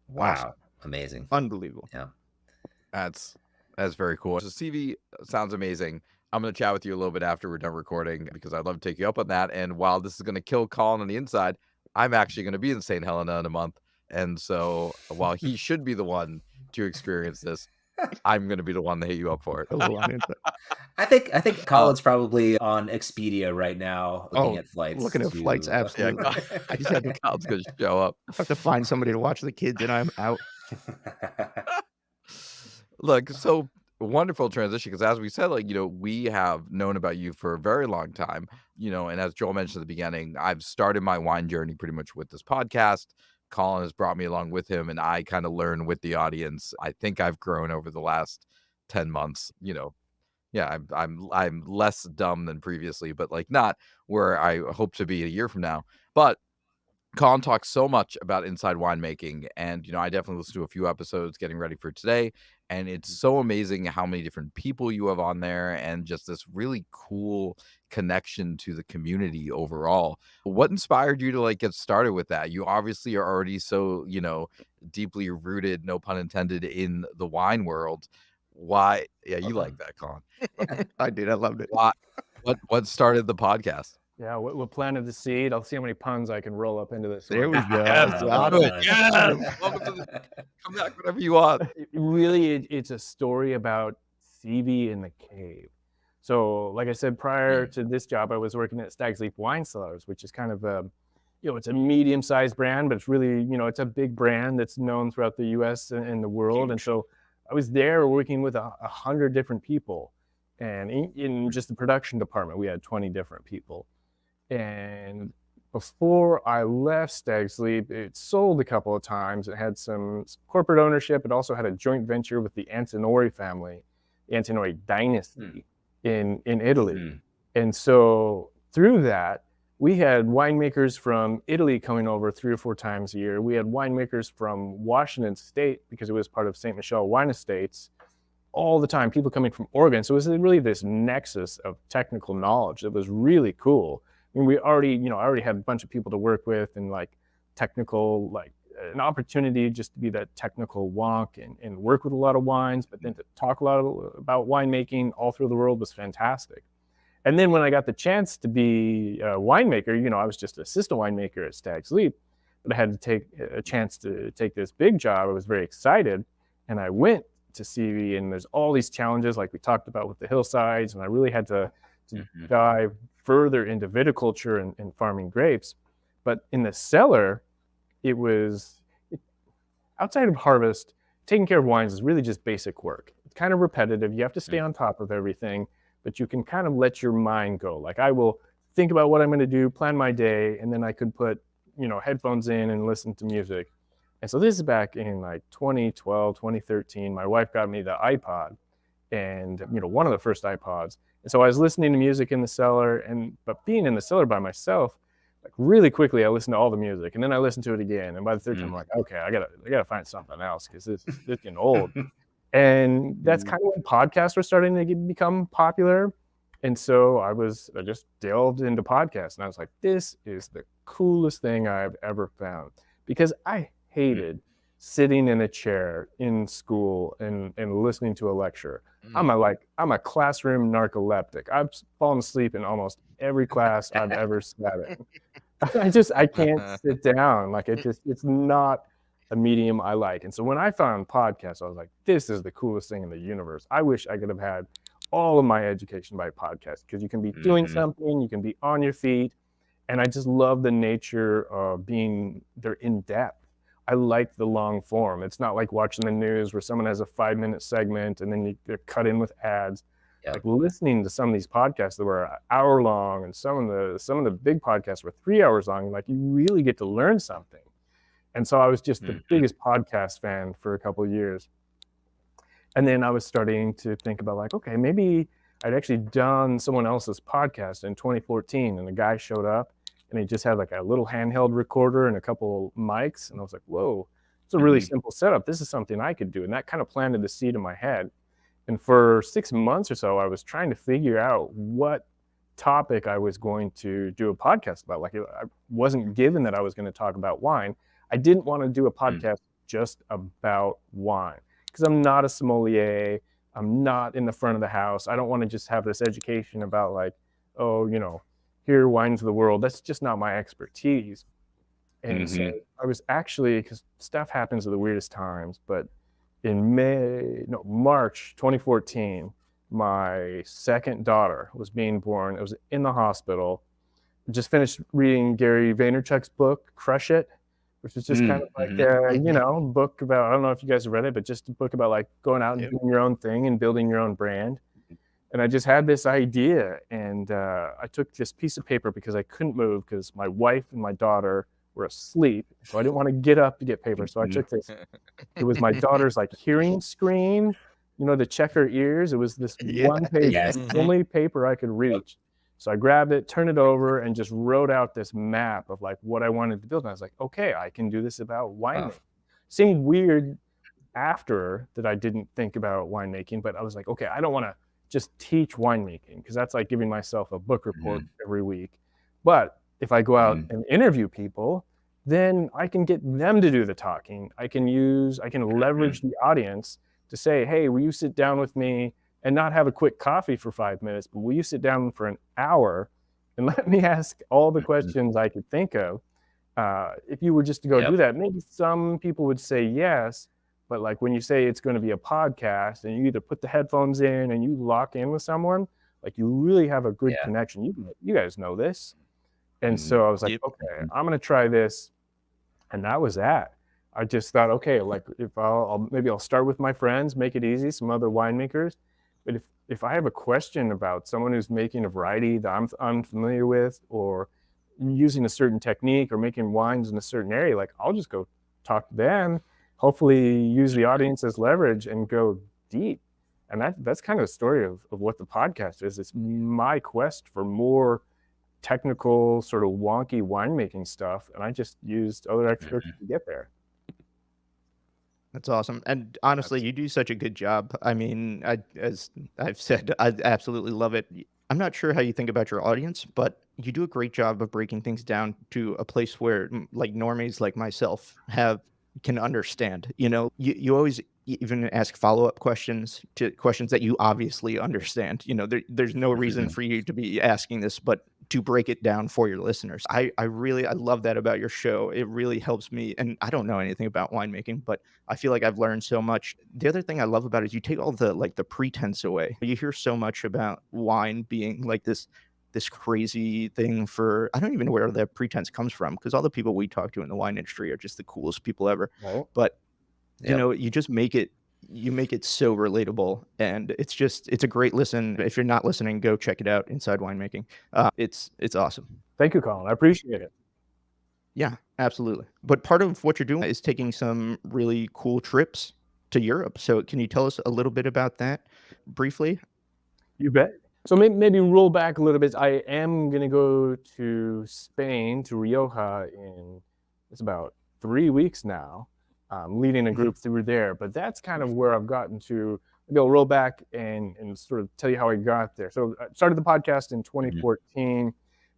Wow. Amazing. Unbelievable. Yeah. That's very cool. So Seavey sounds amazing. I'm going to chat with you a little bit after we're done recording because I'd love to take you up on that. And while this is going to kill Colin on the inside, I'm actually going to be in St. Helena in a month. And so while he should be the one to experience this, I'm going to be the one to hit you up for it. A little on inside. I think Colin's probably on Expedia right now looking at flights. Looking at flights, absolutely. I just had to Colin's going to show up. I have to find somebody to watch the kids, and I'm out. Look, so wonderful transition because as we said, like, we have known about you for a very long time, and as Joel mentioned at the beginning, I've started my wine journey pretty much with this podcast. Colin has brought me along with him and I kind of learn with the audience. I think I've grown over the last 10 months, yeah, I'm less dumb than previously, but like not where I hope to be a year from now. But Colin talks so much about inside winemaking, and I definitely listened to a few episodes getting ready for today, and it's so amazing how many different people you have on there and just this really cool connection to the community overall. What inspired you to get started with that? You obviously are already so, deeply rooted, no pun intended, in the wine world. Why? Yeah, you like that, Colin. I did. I loved it. Why, what started the podcast? Yeah, what planted the seed? I'll see how many puns I can roll up into this. There we go. Yes, Got love it. it. Yes. Welcome to come back whenever you want. It's a story about Seavey in the cave. So, like I said, prior to this job, I was working at Stag's Leap Wine Cellars, which is kind of a, it's a medium-sized brand, but it's really, it's a big brand that's known throughout the U.S. and the world. And so I was there working with 100 different people. And in just the production department, we had 20 different people. And before I left Stag's Leap, it sold a couple of times. It had some corporate ownership. It also had a joint venture with the Antinori family, the Antinori dynasty in Italy. And so through that, we had winemakers from Italy coming over 3 or 4 times a year. We had winemakers from Washington State, because it was part of St. Michel Wine Estates, all the time, people coming from Oregon. So it was really this nexus of technical knowledge that was really cool. I mean, I already had a bunch of people to work with and technical, an opportunity just to be that technical wonk and work with a lot of wines, but then to talk a lot about winemaking all through the world was fantastic. And then when I got the chance to be a winemaker, I was just an assistant winemaker at Stag's Leap, but I had to take a chance to take this big job. I was very excited, and I went to Seavey, and there's all these challenges like we talked about with the hillsides, and I really had to dive further into viticulture and farming grapes. But in the cellar, outside of harvest, taking care of wines is really just basic work. It's kind of repetitive. You have to stay on top of everything, but you can kind of let your mind go. Like I will think about what I'm going to do, plan my day, and then I could put, headphones in and listen to music. And so this is back in 2012, 2013. My wife got me the iPod, and one of the first iPods. And so I was listening to music in the cellar, but being in the cellar by myself, really quickly I listened to all the music, and then I listened to it again. And by the third time, I'm like, okay, I gotta find something else because this is getting old. And that's kind of when podcasts were starting to become popular. And so I just delved into podcasts, and I was like, this is the coolest thing I've ever found, because I hated sitting in a chair in school and listening to a lecture. I'm a classroom narcoleptic. I've fallen asleep in almost every class I've ever sat in. I can't sit down. It's not a medium I like. And so when I found podcasts, I was like, this is the coolest thing in the universe. I wish I could have had all of my education by podcast, because you can be doing something, you can be on your feet. And I just love the nature of they're in depth. I like the long form. It's not like watching the news where someone has a 5-minute segment and then they're cut in with ads. Yep. Like listening to some of these podcasts that were an hour long, and some of the big podcasts were 3 hours long. You really get to learn something. And so I was just the biggest podcast fan for a couple of years. And then I was starting to think about okay, maybe I'd actually done someone else's podcast in 2014, and a guy showed up, and he just had a little handheld recorder and a couple mics. And I was like, whoa, it's a really simple setup. This is something I could do. And that kind of planted the seed in my head. And for 6 months or so, I was trying to figure out what topic I was going to do a podcast about. Like, I wasn't given that I was going to talk about wine. I didn't want to do a podcast just about wine because I'm not a sommelier. I'm not in the front of the house. I don't want to just have this education about like, oh, here are wines of the world. That's just not my expertise. And so I was actually, because stuff happens at the weirdest times, but in March 2014, my second daughter was being born. I was in the hospital. I just finished reading Gary Vaynerchuk's book, Crush It, which is just kind of like a book about, I don't know if you guys have read it, but just a book about like going out and doing your own thing and building your own brand. And I just had this idea, and I took this piece of paper because I couldn't move because my wife and my daughter were asleep, so I didn't want to get up to get paper. So I took this. It was my daughter's like hearing screen, to check her ears. It was this one page, only paper I could reach. So I grabbed it, turned it over, and just wrote out this map of like what I wanted to build. And I was like, okay, I can do this about winemaking. Seemed weird after that I didn't think about winemaking, but I was like, okay, I don't want to just teach winemaking because that's like giving myself a book report every week. But if I go out and interview people, then I can get them to do the talking. I can leverage the audience to say, hey, will you sit down with me and not have a quick coffee for 5 minutes, but will you sit down for an hour and let me ask all the questions I could think of? If you were just to go do that, maybe some people would say yes, but like when you say it's going to be a podcast and you either put the headphones in and you lock in with someone, like you really have a good connection. You guys know this. And so I was like, okay, I'm going to try this. And that was that. I just thought, okay, like if I'll start with my friends, make it easy, some other winemakers. But if I have a question about someone who's making a variety that I'm unfamiliar with, or using a certain technique or making wines in a certain area, like I'll just go talk to them, hopefully use the audience as leverage and go deep. And that's kind of the story of what the podcast is. It's my quest for more technical, sort of wonky winemaking stuff, and I just used other experts to get there. That's awesome. And honestly, you do such a good job. I mean, as I've said, I absolutely love it. I'm not sure how you think about your audience, but you do a great job of breaking things down to a place where like normies like myself can understand. You always even ask follow-up questions to questions that you obviously understand. There's no reason for you to be asking this, but to break it down for your listeners. I love that about your show. It really helps me. And I don't know anything about winemaking, but I feel like I've learned so much. The other thing I love about it is you take all the pretense away. You hear so much about wine being like this crazy thing for, I don't even know where that pretense comes from, because all the people we talk to in the wine industry are just the coolest people ever. Right. But you just make it so relatable, and it's a great listen. If you're not listening, go check it out, Inside Winemaking. It's awesome. Thank you, Colin. I appreciate it. Yeah, absolutely. But part of what you're doing is taking some really cool trips to Europe. So can you tell us a little bit about that briefly? You bet. So maybe roll back a little bit. I am going to go to Spain, to Rioja, it's about 3 weeks now, leading a group through there. But that's kind of where I've gotten to. Maybe I'll roll back and sort of tell you how I got there. So I started the podcast in 2014.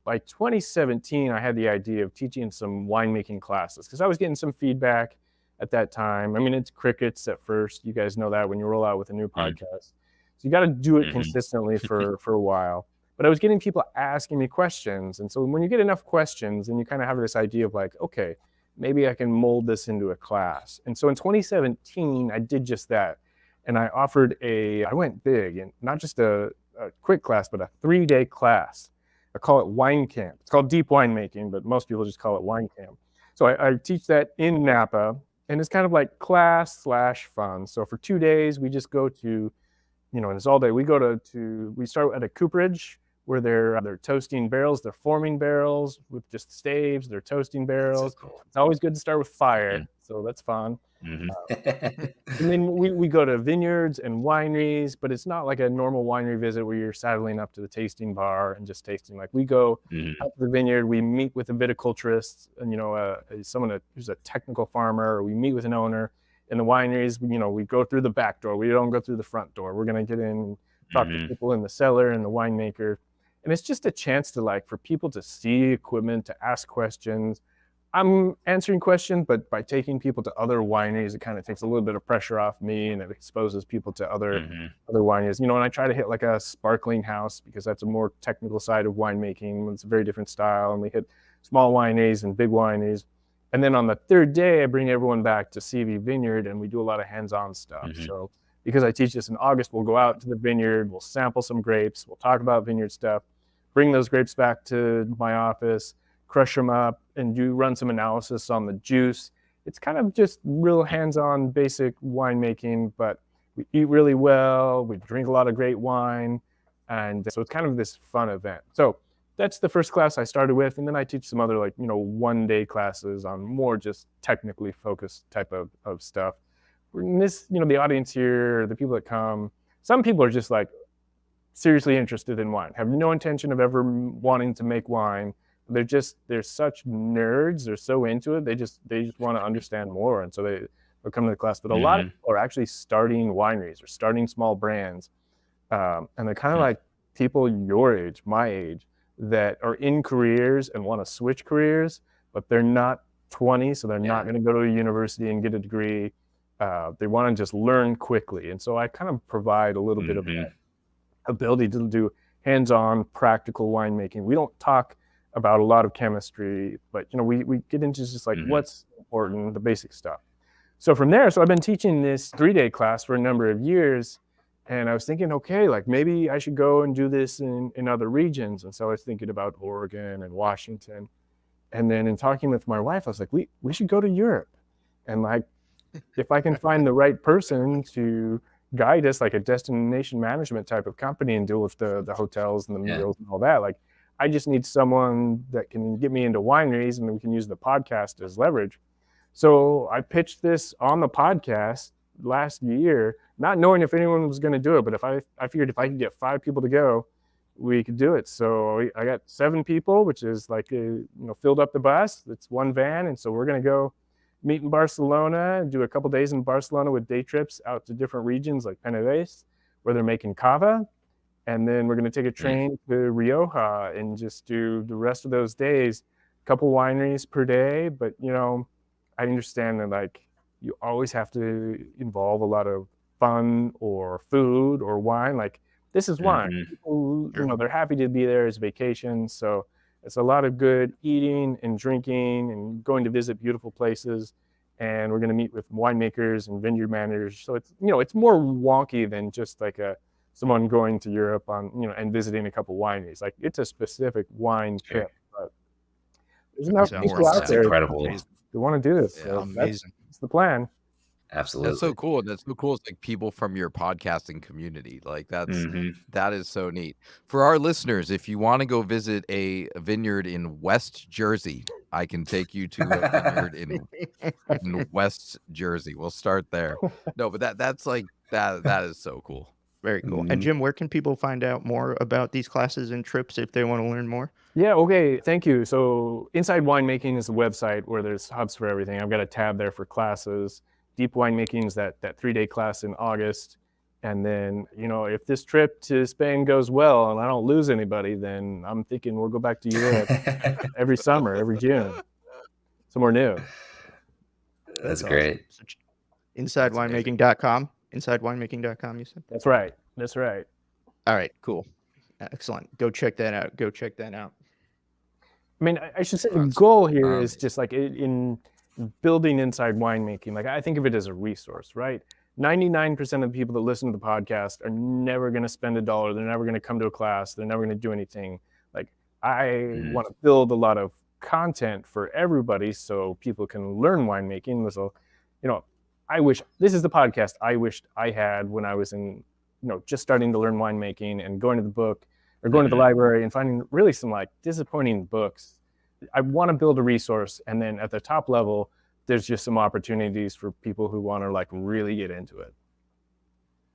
By 2017, I had the idea of teaching some winemaking classes because I was getting some feedback at that time. I mean, it's crickets at first. You guys know that when you roll out with a new podcast. So you got to do it consistently for a while. But I was getting people asking me questions. And so when you get enough questions, then you kind of have this idea of like, okay, maybe I can mold this into a class. And so in 2017, I did just that. And I I went big, and not just a quick class, but a 3-day class. I call it wine camp. It's called deep winemaking, but most people just call it wine camp. So I teach that in Napa, and it's kind of like class/fun. So for 2 days, we just go to, and it's all day. We go we start at a cooperage where they're toasting barrels. They're forming barrels with just staves. They're toasting barrels. So cool. It's always good to start with fire. So that's fun. And then we go to vineyards and wineries, but it's not like a normal winery visit where you're saddling up to the tasting bar and just tasting. Like we go out to the vineyard, we meet with a viticulturist and someone who's a technical farmer, or we meet with an owner, in the wineries, we go through the back door. We don't go through the front door. We're going to get in, talk to people in the cellar and the winemaker. And it's just a chance to for people to see equipment, to ask questions. I'm answering questions, but by taking people to other wineries, it kind of takes a little bit of pressure off me, and it exposes people to other wineries. And I try to hit like a sparkling house because that's a more technical side of winemaking. It's a very different style, and we hit small wineries and big wineries. And then on the third day, I bring everyone back to Seavey Vineyard, and we do a lot of hands-on stuff. So because I teach this in August, we'll go out to the vineyard, we'll sample some grapes, we'll talk about vineyard stuff, bring those grapes back to my office, crush them up, and run some analysis on the juice. It's kind of just real hands-on, basic winemaking, but we eat really well, we drink a lot of great wine, and so it's kind of this fun event. So that's the first class I started with, and then I teach some other one-day classes on more just technically focused type of stuff. In this, the audience here, the people that come, some people are just seriously interested in wine, have no intention of ever wanting to make wine. They're such nerds. They're so into it. They just want to understand more, and so they'll come to the class. But a lot of people are actually starting wineries or starting small brands, and they're kind of like people your age, my age, that are in careers and want to switch careers, but they're not 20, so they're not going to go to a university and get a degree. They want to just learn quickly, and so I kind of provide a little bit of that ability to do hands-on practical winemaking. We don't talk about a lot of chemistry, but we get into just what's important, the basic stuff. So from there, I've been teaching this 3-day class for a number of years, and I was thinking, okay, maybe I should go and do this in other regions. And so I was thinking about Oregon and Washington, and then in talking with my wife, I was like, we should go to Europe, and if I can find the right person to guide us, like a destination management type of company, and deal with the hotels and the meals and all that, I just need someone that can get me into wineries, and we can use the podcast as leverage. So I pitched this on the podcast last year, not knowing if anyone was going to do it, but I figured if I could get 5 people to go, we could do it. So I got 7 people, which is filled up the bus. It's one van, and so we're going to go meet in Barcelona, do a couple days in Barcelona with day trips out to different regions like PiNope, where they're making cava. And then we're going to take a train to Rioja and just do the rest of those days, a couple wineries per day. But, I understand that you always have to involve a lot of fun or food or wine. This is wine. People, they're happy to be there as vacation. So it's a lot of good eating and drinking and going to visit beautiful places. And we're going to meet with winemakers and vineyard managers. So it's, it's more wonky than just someone going to Europe and visiting a couple wineries. It's a specific wine trip, but there's enough people out there incredible. They want to do this. Yeah, so amazing. That's the plan. Absolutely. That's so cool. That's so cool. It's people from your podcasting community. That is so neat. For our listeners, if you want to go visit a vineyard in West Jersey, I can take you to a vineyard in West Jersey. We'll start there. No, but that's that is so cool. Very cool. And Jim, where can people find out more about these classes and trips if they want to learn more? Yeah, okay, thank you. So Inside Winemaking is a website where there's hubs for everything. I've got a tab there for classes. Deep Winemaking is that 3-day class in August. And then, if this trip to Spain goes well and I don't lose anybody, then I'm thinking we'll go back to Europe every summer, every June, somewhere new. That's great. So, InsideWinemaking.com. InsideWinemaking.com, you said? That's right. All right, cool. Excellent. Go check that out. I mean, I should say the goal here is just in building Inside Winemaking, I think of it as a resource, right? 99% of the people that listen to the podcast are never going to spend $1. They're never going to come to a class. They're never going to do anything. I want to build a lot of content for everybody so people can learn winemaking. So, I wish this is the podcast I wished I had when I was just starting to learn winemaking and going to the book or going to the library and finding really some disappointing books. I want to build a resource, and then at the top level, there's just some opportunities for people who want to really get into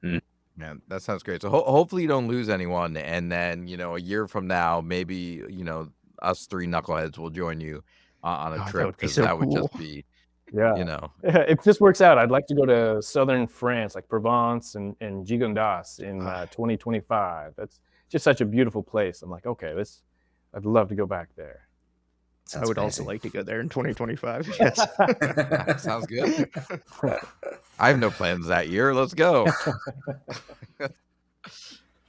it. Man, that sounds great. So hopefully you don't lose anyone, and then a year from now, maybe us 3 knuckleheads will join you on a trip, because that would just be Yeah. You know, It just works out. I'd like to go to southern France, like Provence and Gigondas in 2025. That's just such a beautiful place. I'm like, okay, I'd love to go back there. I would also like to go there in 2025. Yes. sounds good. I have no plans that year. Let's go.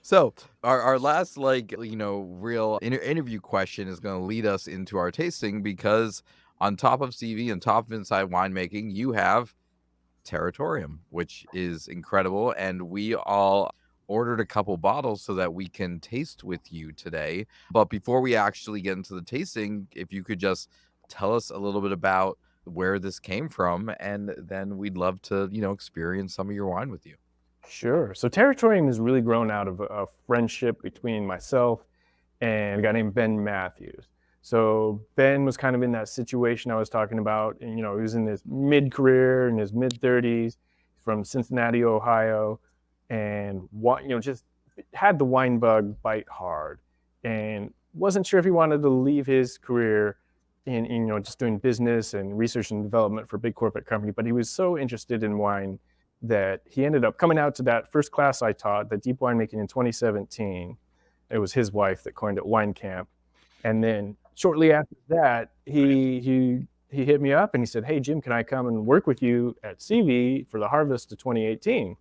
So our last, like, real interview question is going to lead us into our tasting, because on top of Seavey and top of Inside Winemaking, you have Terratorium, which is incredible. And we all ordered a couple bottles so that we can taste with you today. But before we actually get into the tasting, if you could just tell us a little bit about where this came from, and then we'd love to, experience some of your wine with you. Sure. So Terratorium has really grown out of a friendship between myself and a guy named Ben Matthews. So Ben was kind of in that situation I was talking about, and he was in his mid-career, in his mid-30s, from Cincinnati, Ohio, and just had the wine bug bite hard, and wasn't sure if he wanted to leave his career in just doing business and research and development for a big corporate company, but he was so interested in wine that he ended up coming out to that first class I taught, the deep winemaking, in 2017. It was his wife that coined it Wine Camp. And then shortly after that, he hit me up and he said, "Hey, Jim, can I come and work with you at Seavey for the harvest of 2018?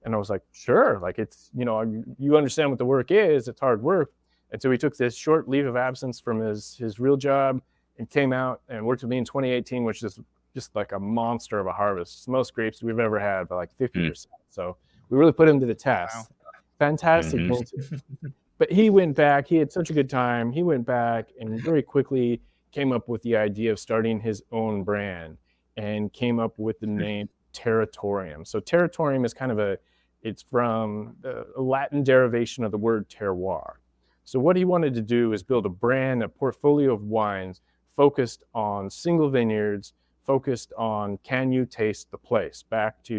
And I was like, sure. Like, it's, you understand what the work is. It's hard work. And so he took this short leave of absence from his real job and came out and worked with me in 2018, which is just like a monster of a harvest. It's the most grapes we've ever had by like 50%. So we really put him to the test. Wow. Fantastic. But he went back. He had such a good time. He went back and very quickly came up with the idea of starting his own brand and came up with the name Terratorium. So Terratorium is kind of it's from a Latin derivation of the word terroir. So what he wanted to do is build a brand, a portfolio of wines focused on single vineyards, focused on, can you taste the place? Back to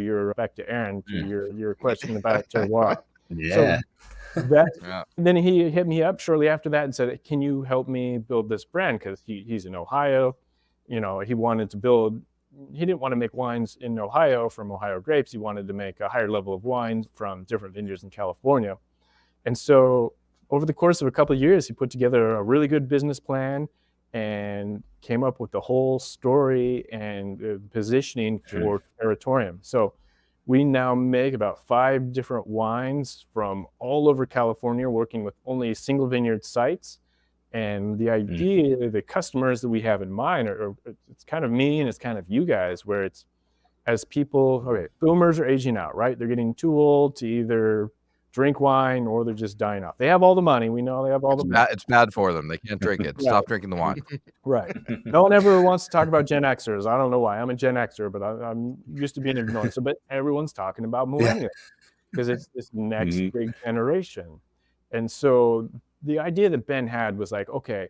Aaron, to your question about terroir. Yeah. So then he hit me up shortly after that and said, "Can you help me build this brand?" Because he's in Ohio. He wanted to build. He didn't want to make wines in Ohio from Ohio grapes. He wanted to make a higher level of wine from different vineyards in California. And so over the course of a couple of years, he put together a really good business plan and came up with the whole story and positioning for Terratorium. So we now make about 5 different wines from all over California, working with only single vineyard sites. And the idea, the customers that we have in mind it's kind of me and it's kind of you guys, where it's, as people, boomers are aging out, right? They're getting too old to either drink wine or they're just dying off. They have all the money. We know they have all the money. It's bad for them. They can't drink it. Stop drinking the wine. Right. No one ever wants to talk about Gen Xers. I don't know why. I'm a Gen Xer, but I'm used to being ignored. So, but everyone's talking about millennials because it's this next big generation. And so the idea that Ben had was like, okay,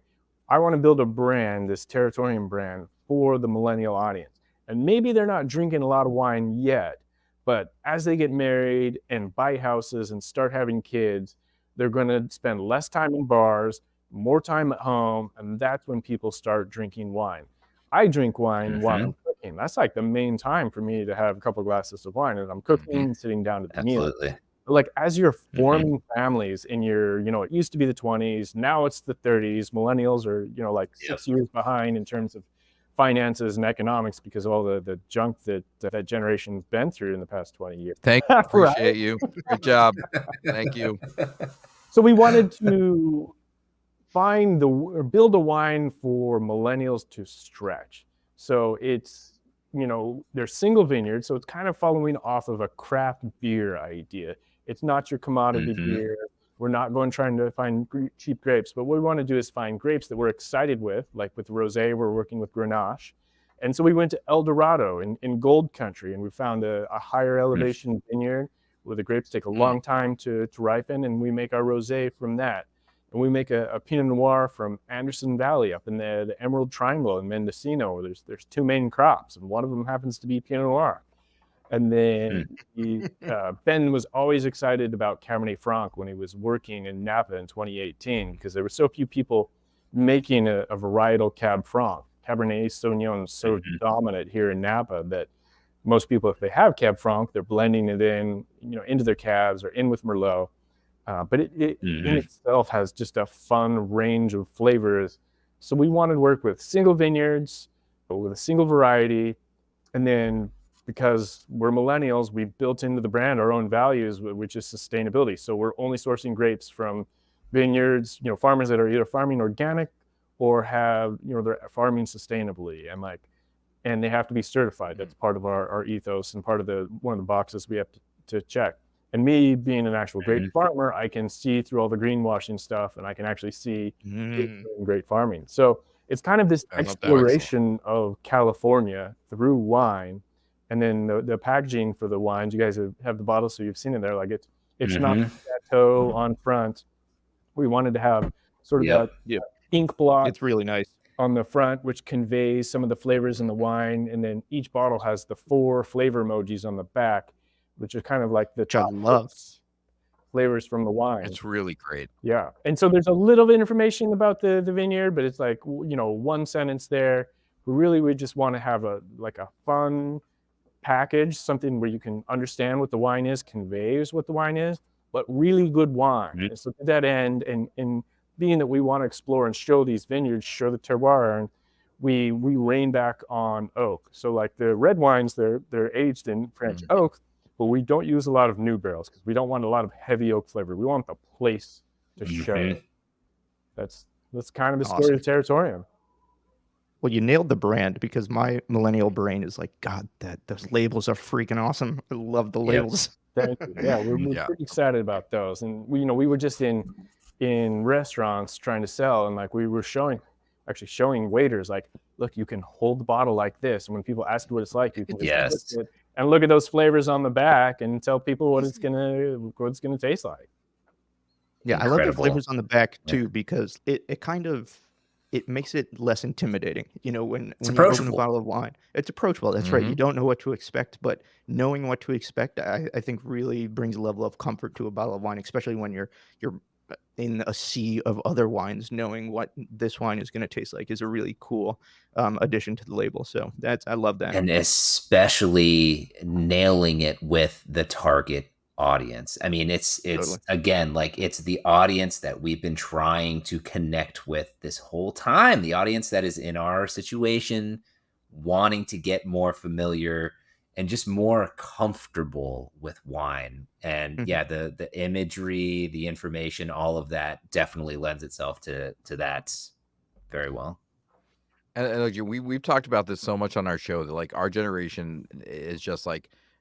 I want to build a brand, this Terratorium brand, for the millennial audience. And maybe they're not drinking a lot of wine yet, but as they get married and buy houses and start having kids, they're going to spend less time in bars, more time at home, and that's when people start drinking wine. I drink wine while I'm cooking. That's like the main time for me to have a couple of glasses of wine, and I'm cooking, sitting down at the meal. Like, as you're forming families in your, it used to be the 20s, now it's the 30s. Millennials are, like 6 years behind in terms of finances and economics because of all the junk that generation's been through in the past 20 years. Thank you. Appreciate you. Great job. Thank you. So we wanted to build a wine for millennials to stretch. So it's, they're single vineyards, so it's kind of following off of a craft beer idea. It's not your commodity beer. We're not trying to find cheap grapes, but what we want to do is find grapes that we're excited with, like with rosé, we're working with Grenache. And so we went to El Dorado in Gold Country, and we found a higher elevation vineyard where the grapes take a long time to ripen, and we make our rosé from that. And we make a Pinot Noir from Anderson Valley up in the Emerald Triangle in Mendocino, where there's 2 main crops, and one of them happens to be Pinot Noir. And then Ben was always excited about Cabernet Franc when he was working in Napa in 2018, because there were so few people making a varietal Cab Franc. Cabernet Sauvignon is so dominant here in Napa that most people, if they have Cab Franc, they're blending it in, into their cabs or in with Merlot. But it in itself has just a fun range of flavors. So we wanted to work with single vineyards, but with a single variety. And then because we're millennials, we built into the brand our own values, which is sustainability. So we're only sourcing grapes from vineyards, farmers that are either farming organic or have, they're farming sustainably, and they have to be certified. That's part of our ethos and part of one of the boxes we have to check. And me being an actual grape farmer, I can see through all the greenwashing stuff, and I can actually see great farming. So it's kind of this exploration of California through wine. And then the packaging for the wines, you guys have the bottles, so you've seen it there. Like it's not chateau on front. We wanted to have sort of that ink blot. It's really nice on the front, which conveys some of the flavors in the wine. And then each bottle has the 4 flavor emojis on the back, which are kind of like the top flavors from the wine. It's really great. Yeah. And so there's a little bit of information about the vineyard, but it's like, one sentence there. We just want to have a fun package, something where you can understand what the wine is, conveys what the wine is, but really good wine. And so to that end, and being that we want to explore and show these vineyards, show the terroir, and we rein back on oak. So like the red wines, they're aged in French oak, but we don't use a lot of new barrels because we don't want a lot of heavy oak flavor. We want the place to show. That's kind of the story of Terratorium. Well, you nailed the brand, because my millennial brain is like, God, those labels are freaking awesome. I love the labels. Thank you. Yeah, we're pretty excited about those. And we were just in restaurants trying to sell, and we were showing waiters, look, you can hold the bottle like this, and when people ask you what it's like, you can just it and look at those flavors on the back and tell people what it's gonna taste like. Yeah, incredible. I love the flavors on the back too, because it kind of makes it less intimidating. When you open a bottle of wine, it's approachable. That's right. You don't know what to expect, but knowing what to expect, I think really brings a level of comfort to a bottle of wine, especially when you're in a sea of other wines. Knowing what this wine is going to taste like is a really cool addition to the label. So I love that. And especially nailing it with the target audience. I mean, it's totally. Again, it's the audience that we've been trying to connect with this whole time. The audience that is in our situation, wanting to get more familiar and just more comfortable with wine. And the imagery, the information, all of that definitely lends itself to that very well. And we've talked about this so much on our show that our generation is just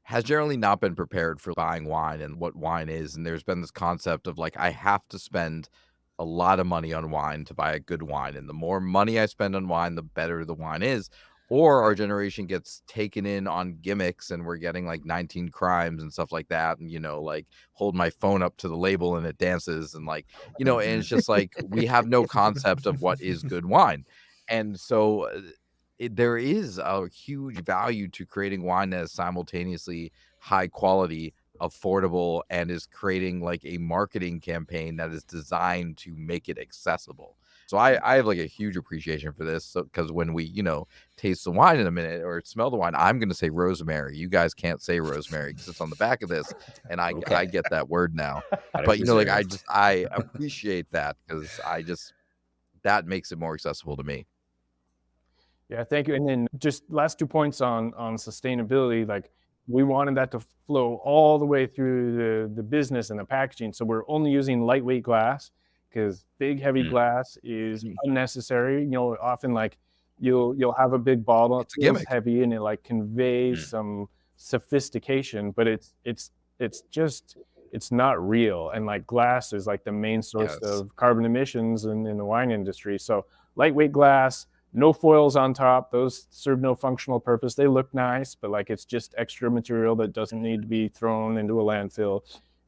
has generally not been prepared for buying wine and what wine is. And there's been this concept of I have to spend a lot of money on wine to buy a good wine. And the more money I spend on wine, the better the wine is. Or our generation gets taken in on gimmicks, and we're getting 19 crimes and stuff like that. And, hold my phone up to the label and it dances. And and it's just we have no concept of what is good wine. And so there is a huge value to creating wine that is simultaneously high quality, affordable, and is creating a marketing campaign that is designed to make it accessible. So I have a huge appreciation for this, because when we taste the wine in a minute or smell the wine, I'm going to say rosemary. You guys can't say rosemary because it's on the back of this, and I get that word now. But I appreciate that, because that makes it more accessible to me. Yeah, thank you. And then just last 2 points on sustainability, we wanted that to flow all the way through the business and the packaging. So we're only using lightweight glass, because big heavy glass is unnecessary. Often you'll have a big bottle, it feels heavy, and it conveys some sophistication, but it's not real. And glass is the main source of carbon emissions in the wine industry. So lightweight glass, no foils on top. Those serve no functional purpose. They look nice, but it's just extra material that doesn't need to be thrown into a landfill.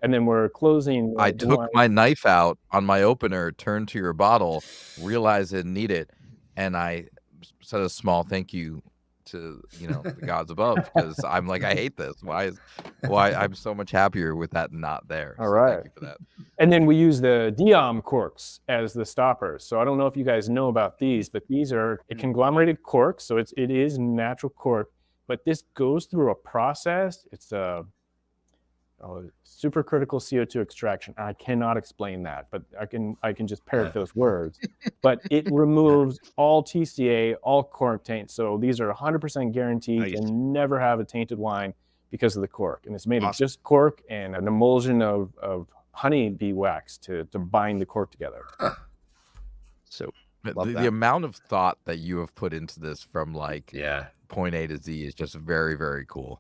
And then we're closing. I took my knife out on my opener, turned to your bottle, realized I didn't need it, and I said a small thank you to, the gods above, because I'm like, I hate this. Why I'm so much happier with that not there. All So right. thank you for that. And then we use the Diam corks as the stoppers. So I don't know if you guys know about these, but these are a conglomerated cork. So it is natural cork, but this goes through a process. It's a supercritical CO2 extraction. I cannot explain that, but I can just parrot those words. But it removes all TCA, all cork taint. So these are 100% guaranteed to never have a tainted wine because of the cork. And it's made of just cork and an emulsion of honey bee wax to bind the cork together. So the amount of thought that you have put into this from like point A to Z is just very, very cool.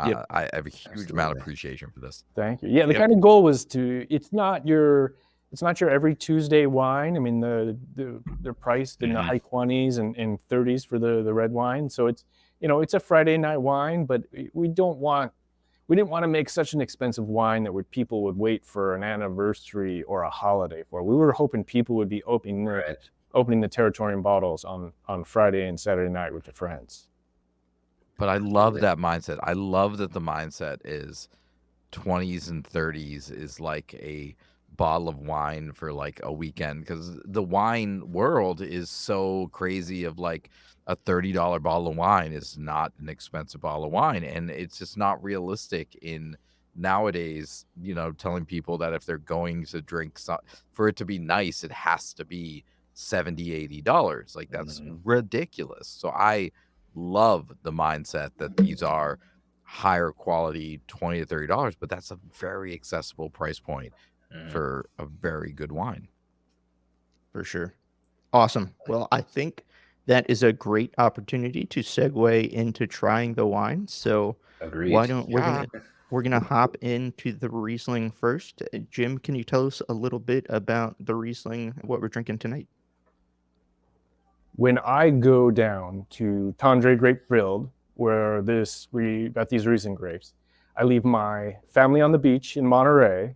Yep. I have a huge amount of appreciation for this. Thank you. Yeah, the kind of goal was it's not your every Tuesday wine. I mean, they're priced in the high 20s and 30s for the red wine. So it's it's a Friday night wine, but we didn't want to make such an expensive wine that people would wait for an anniversary or a holiday for. We were hoping people would be opening the Terratorium bottles on Friday and Saturday night with their friends. But I love that mindset. I love that the mindset is 20s and 30s is like a bottle of wine for like a weekend, because the wine world is so crazy of like a $30 bottle of wine is not an expensive bottle of wine. And it's just not realistic in nowadays, telling people that if they're going to drink for it to be nice, it has to be $70, $80. Like that's ridiculous. So I love the mindset that these are higher quality $20 to $30, but that's a very accessible price point for a very good wine. For sure. Awesome. Well, I think that is a great opportunity to segue into trying the wine. So why don't we're gonna hop into the Riesling first. Jim, can you tell us a little bit about the Riesling, what we're drinking tonight? When I go down to Tendre Grape Field, where we got these Riesling grapes, I leave my family on the beach in Monterey,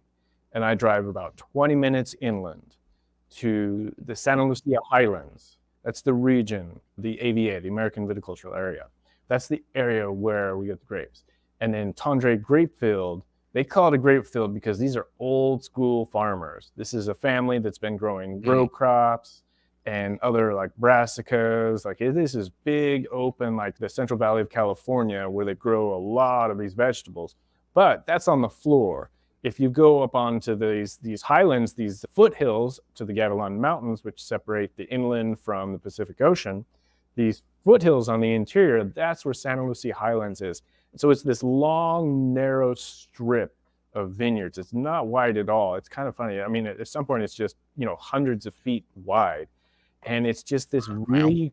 and I drive about 20 minutes inland to the Santa Lucia Highlands. That's the region, the AVA, the American Viticultural Area. That's the area where we get the grapes. And then Tendre Grape Field, they call it a grape field because these are old school farmers. This is a family that's been growing row crops and other like brassicas. Like this is big open, like the Central Valley of California, where they grow a lot of these vegetables. But that's on the floor. If you go up onto these highlands, these foothills to the Gavilan Mountains, which separate the inland from the Pacific Ocean, these foothills on the interior, that's where Santa Lucia Highlands is. So it's this long, narrow strip of vineyards. It's not wide at all. It's kind of funny. I mean, at some point, it's just, hundreds of feet wide. And it's just this really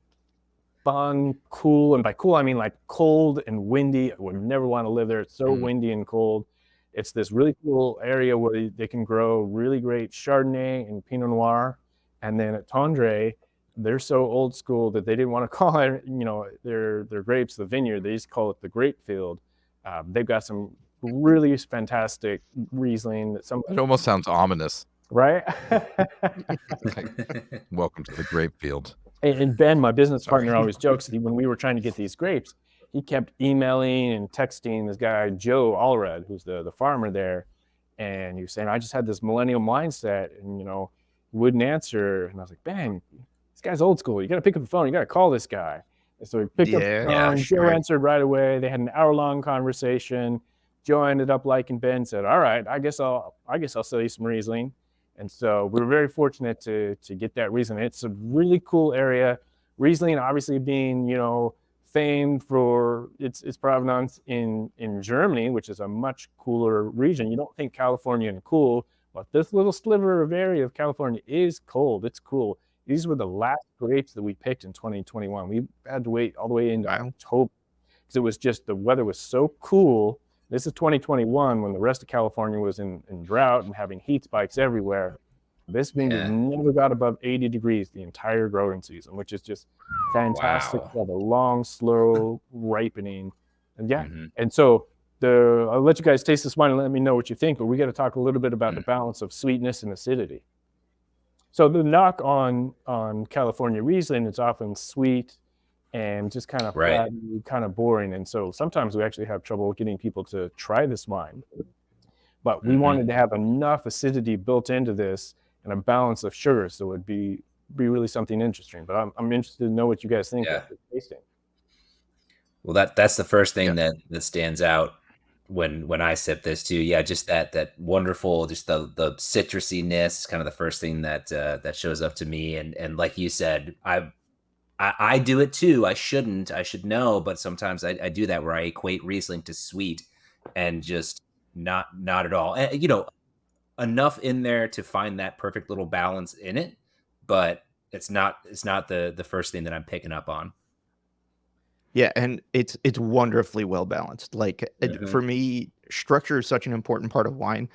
fun, cool, and by cool, I mean like cold and windy. I would never want to live there. It's so windy and cold. It's this really cool area where they can grow really great Chardonnay and Pinot Noir. And then at Tendre, they're so old school that they didn't want to call it, their grapes, the vineyard. They just call it the grape field. They've got some really fantastic Riesling. It almost sounds ominous. Right? Welcome to the grape field. And Ben, my business partner, always jokes that when we were trying to get these grapes, he kept emailing and texting this guy, Joe Allred, who's the farmer there. And he was saying, I just had this millennial mindset and, wouldn't answer. And I was like, Ben, this guy's old school. You got to pick up the phone. You got to call this guy. And so he picked up the phone. Joe answered right away. They had an hour-long conversation. Joe ended up liking Ben and said, all right, I guess I'll sell you some Riesling. And so we were very fortunate to get that Riesling. It's a really cool area. Riesling obviously being, famed for its provenance in Germany, which is a much cooler region. You don't think California and cool, but this little sliver of area of California is cold. It's cool. These were the last grapes that we picked in 2021. We had to wait all the way into October because it was just, the weather was so cool. This is 2021 when the rest of California was in drought and having heat spikes everywhere. This vineyard never got above 80 degrees the entire growing season, which is just fantastic for the long, slow ripening. And and so I'll let you guys taste this wine and let me know what you think, but we got to talk a little bit about the balance of sweetness and acidity. So the knock on California Riesling, it's often sweet and just kind of Right. flat, kind of boring. And so sometimes we actually have trouble getting people to try this wine. But we wanted to have enough acidity built into this and a balance of sugar, so it'd be really something interesting. But I'm interested to know what you guys think after tasting. Well, that's the first thing that stands out when I sip this too. Yeah, just that wonderful, just the citrusiness is kind of the first thing that that shows up to me. And like you said, I do it too. I should know, but sometimes I do that where I equate Riesling to sweet, and just not at all. And, you know, enough in there to find that perfect little balance in it, but it's not the first thing that I'm picking up on. Yeah, and it's wonderfully well balanced. Like for me, structure is such an important part of wine,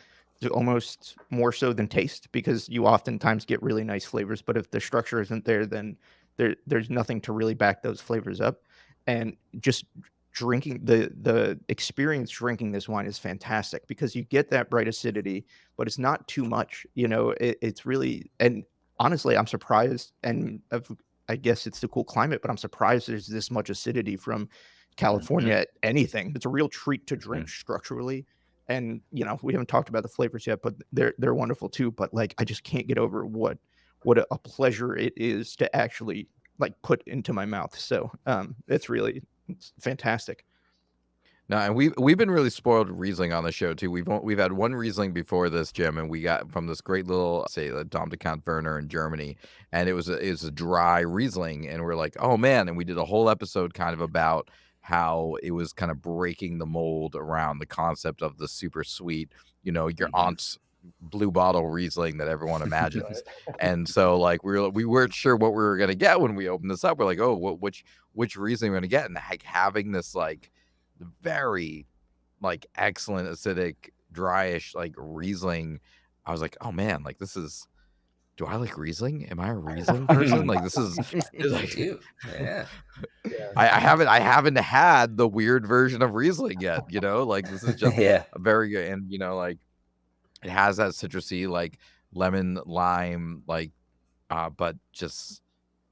almost more so than taste, because you oftentimes get really nice flavors, but if the structure isn't there, then there's nothing to really back those flavors up. And just drinking the experience drinking this wine is fantastic because you get that bright acidity, but it's not too much. You know, it's really, and honestly, I'm surprised, and I guess it's the cool climate, but I'm surprised there's this much acidity from California at anything. It's a real treat to drink structurally. And, you know, we haven't talked about the flavors yet, but they're wonderful too. But like, I just can't get over what a pleasure it is to actually like put into my mouth. So it's fantastic. No, and we've been really spoiled with Riesling on the show too. We've had one Riesling before this, Jim, and we got from this great little Dom de Count Werner in Germany, and it was a dry Riesling, and we're like, oh man, and we did a whole episode kind of about how it was kind of breaking the mold around the concept of the super sweet, you know, your aunt's blue bottle Riesling that everyone imagines. And so like we weren't sure what we were gonna get when we opened this up. We're like, oh, which Riesling we're gonna get, and like having this like very like excellent acidic dryish like Riesling, I was like, oh man, like this is, do I like Riesling? Am I a Riesling person? Like this is like, yeah. I haven't had the weird version of Riesling yet, you know, like this is just a very good, and you know, like it has that citrusy like lemon lime like but just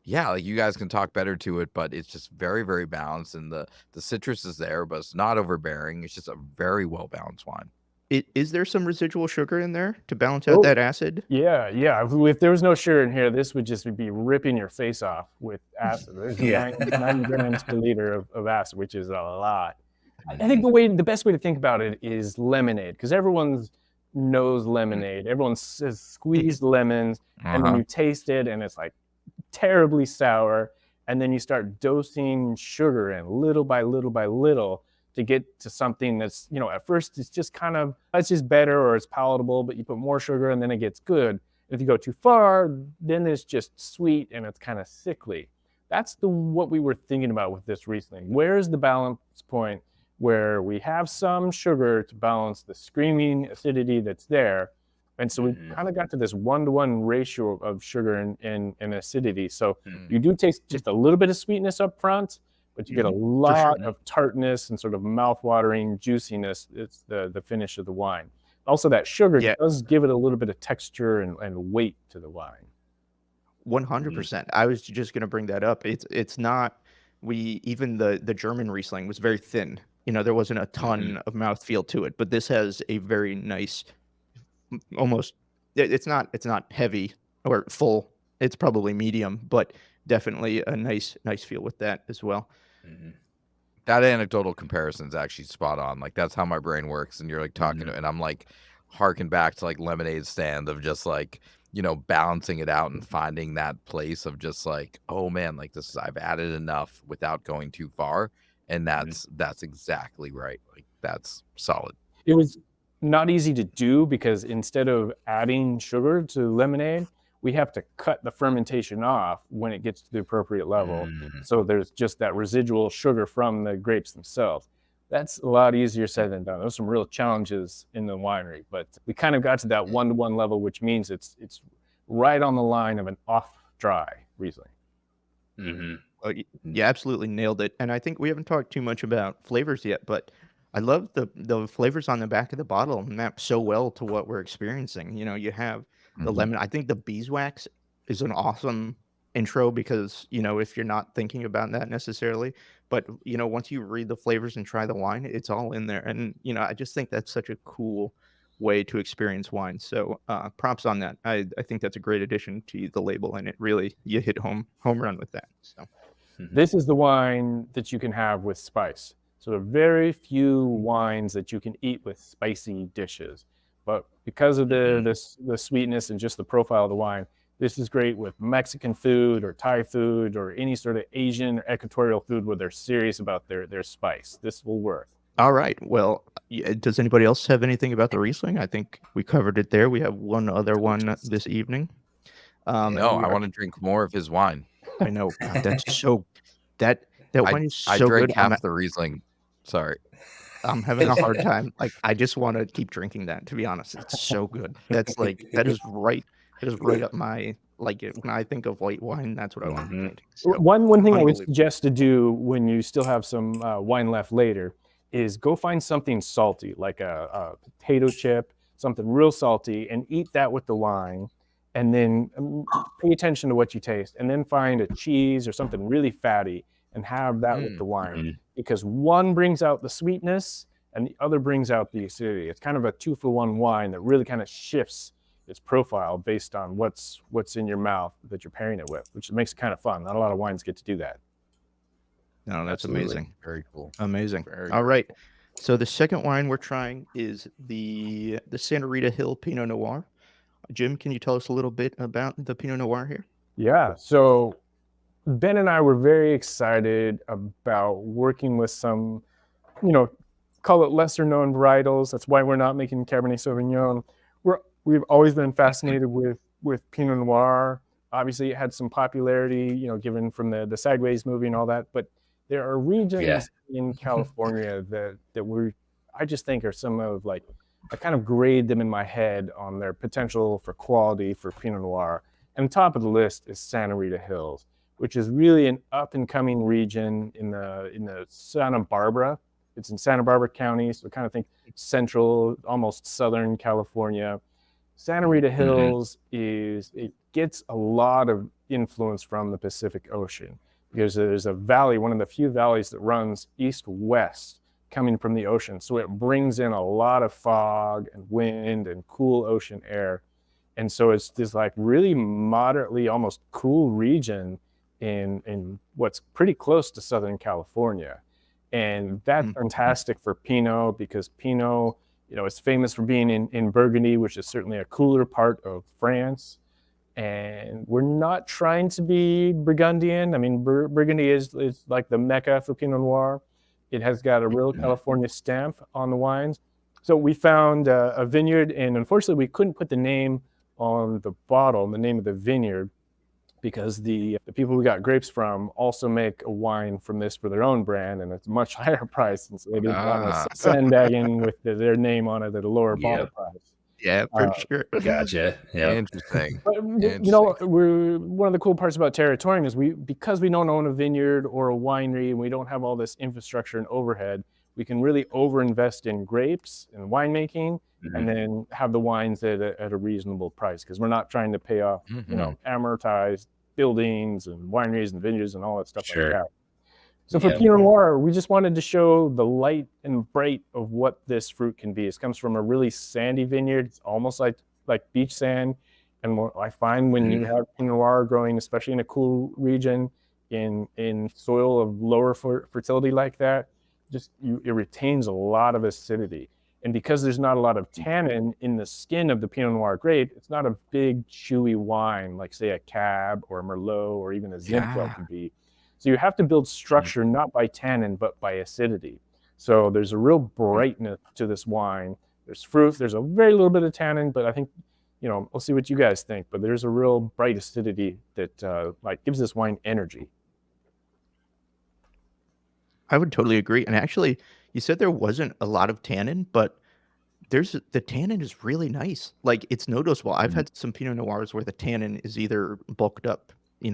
like you guys can talk better to it, but it's just very, very balanced, and the citrus is there, but it's not overbearing. It's just a very well balanced wine. Is there some residual sugar in there to balance out that acid? Yeah. If there was no sugar in here, this would just be ripping your face off with acid. There's 9 grams per liter of acid, which is a lot. I think the best way to think about it is lemonade, because everyone knows lemonade. Everyone says squeezed lemons, and then you taste it, and it's like terribly sour, and then you start dosing sugar in little by little by little to get to something that's, you know, at first it's just kind of, it's just better or it's palatable, but you put more sugar and then it gets good. If you go too far, then it's just sweet and it's kind of sickly. That's what we were thinking about with this Riesling. Where's the balance point where we have some sugar to balance the screaming acidity that's there? And so we kind of got to this 1-to-1 ratio of sugar and acidity. So you do taste just a little bit of sweetness up front, but you get a lot of tartness and sort of mouth-watering juiciness. It's the finish of the wine. Also, that sugar does give it a little bit of texture and weight to the wine. 100%. I was just going to bring that up. It's not, even the German Riesling was very thin. You know, there wasn't a ton of mouthfeel to it, but this has a very nice, almost, it's not heavy or full. It's probably medium, but definitely a nice feel with that as well. That anecdotal comparison is actually spot on. Like that's how my brain works. And you're like talking to, and I'm like harking back to like Lemonade Stand of just like, you know, balancing it out and finding that place of just like, oh man, like this is, I've added enough without going too far. And that's exactly right. Like that's solid. It was not easy to do because instead of adding sugar to lemonade, we have to cut the fermentation off when it gets to the appropriate level. So there's just that residual sugar from the grapes themselves. That's a lot easier said than done. There's some real challenges in the winery, but we kind of got to that 1-to-1 level, which means it's right on the line of an off-dry Riesling. You absolutely nailed it. And I think we haven't talked too much about flavors yet, but I love the flavors on the back of the bottle map so well to what we're experiencing. You know, you have the lemon. I think the beeswax is an awesome intro because, if you're not thinking about that necessarily, but, once you read the flavors and try the wine, it's all in there. And, I just think that's such a cool way to experience wine. So props on that. I think that's a great addition to the label, and it really, you hit home run with that. So This is the wine that you can have with spice. So there are very few wines that you can eat with spicy dishes. But because of the sweetness and just the profile of the wine, this is great with Mexican food or Thai food or any sort of Asian or equatorial food where they're serious about their spice. This will work. all right. Well, does anybody else have anything about the Riesling? I think we covered it there. We have one other one this evening. No, I want to drink more of his wine. I know. God, that's so that wine is so I drank good. half the Riesling. Sorry. I'm having a hard time. Like, I just want to keep drinking that, to be honest. It's so good. That is right up my, like, when I think of white wine, that's what I want to drink. So, One thing I would suggest to do when you still have some wine left later is go find something salty, like a potato chip, something real salty, and eat that with the wine. And then pay attention to what you taste, and then find a cheese or something really fatty and have that with the wine, because one brings out the sweetness and the other brings out the acidity. It's kind of a 2-for-1 wine that really kind of shifts its profile based on what's in your mouth that you're pairing it with, which makes it kind of fun. Not a lot of wines get to do that. No, that's Absolutely. amazing. Very cool. Amazing. Very All right. So the second wine we're trying is the Santa Rita Hill Pinot Noir. Jim, can you tell us a little bit about the Pinot Noir here? Yeah. So Ben and I were very excited about working with some, call it lesser known varietals. That's why we're not making Cabernet Sauvignon. We've always been fascinated with Pinot Noir. Obviously, it had some popularity, given from the Sideways movie and all that. But there are regions in California that I just think are some of, like, I kind of grade them in my head on their potential for quality for Pinot Noir. And top of the list is Santa Rita Hills, which is really an up-and-coming region in the Santa Barbara. It's in Santa Barbara County, so kind of think central, almost southern California. Santa Rita Hills it gets a lot of influence from the Pacific Ocean because there's a valley, one of the few valleys that runs east-west coming from the ocean. So it brings in a lot of fog and wind and cool ocean air. And so it's this, like, really moderately almost cool region in what's pretty close to Southern California. And that's fantastic for Pinot because Pinot, is famous for being in Burgundy, which is certainly a cooler part of France. And we're not trying to be Burgundian. I mean, Burgundy is like the Mecca for Pinot Noir. It has got a real California stamp on the wines. So we found a vineyard, and unfortunately we couldn't put the name on the bottle, the name of the vineyard, because the people we got grapes from also make a wine from this for their own brand, and it's a much higher price. And so they didn't want us sandbagging with their name on it at a lower bottle price. Yeah, for sure. Gotcha. Yeah. Interesting. But one of the cool parts about Terratorium is because we don't own a vineyard or a winery and we don't have all this infrastructure and overhead, we can really overinvest in grapes and winemaking and then have the wines at a reasonable price because we're not trying to pay off, amortized buildings and wineries and vineyards and all that stuff like that. So for Pinot Noir, we just wanted to show the light and bright of what this fruit can be. It comes from a really sandy vineyard. It's almost like beach sand. And what I find when you have Pinot Noir growing, especially in a cool region, in soil of lower fertility like that, it retains a lot of acidity. And because there's not a lot of tannin in the skin of the Pinot Noir grape, it's not a big, chewy wine like, say, a Cab or a Merlot or even a Zinfandel can be. So you have to build structure not by tannin, but by acidity. So there's a real brightness to this wine. There's fruit. There's a very little bit of tannin, but I think, we'll see what you guys think. But there's a real bright acidity that gives this wine energy. I would totally agree. And actually, you said there wasn't a lot of tannin, but the tannin is really nice. Like, it's noticeable. I've had some Pinot Noirs where the tannin is either bulked up, I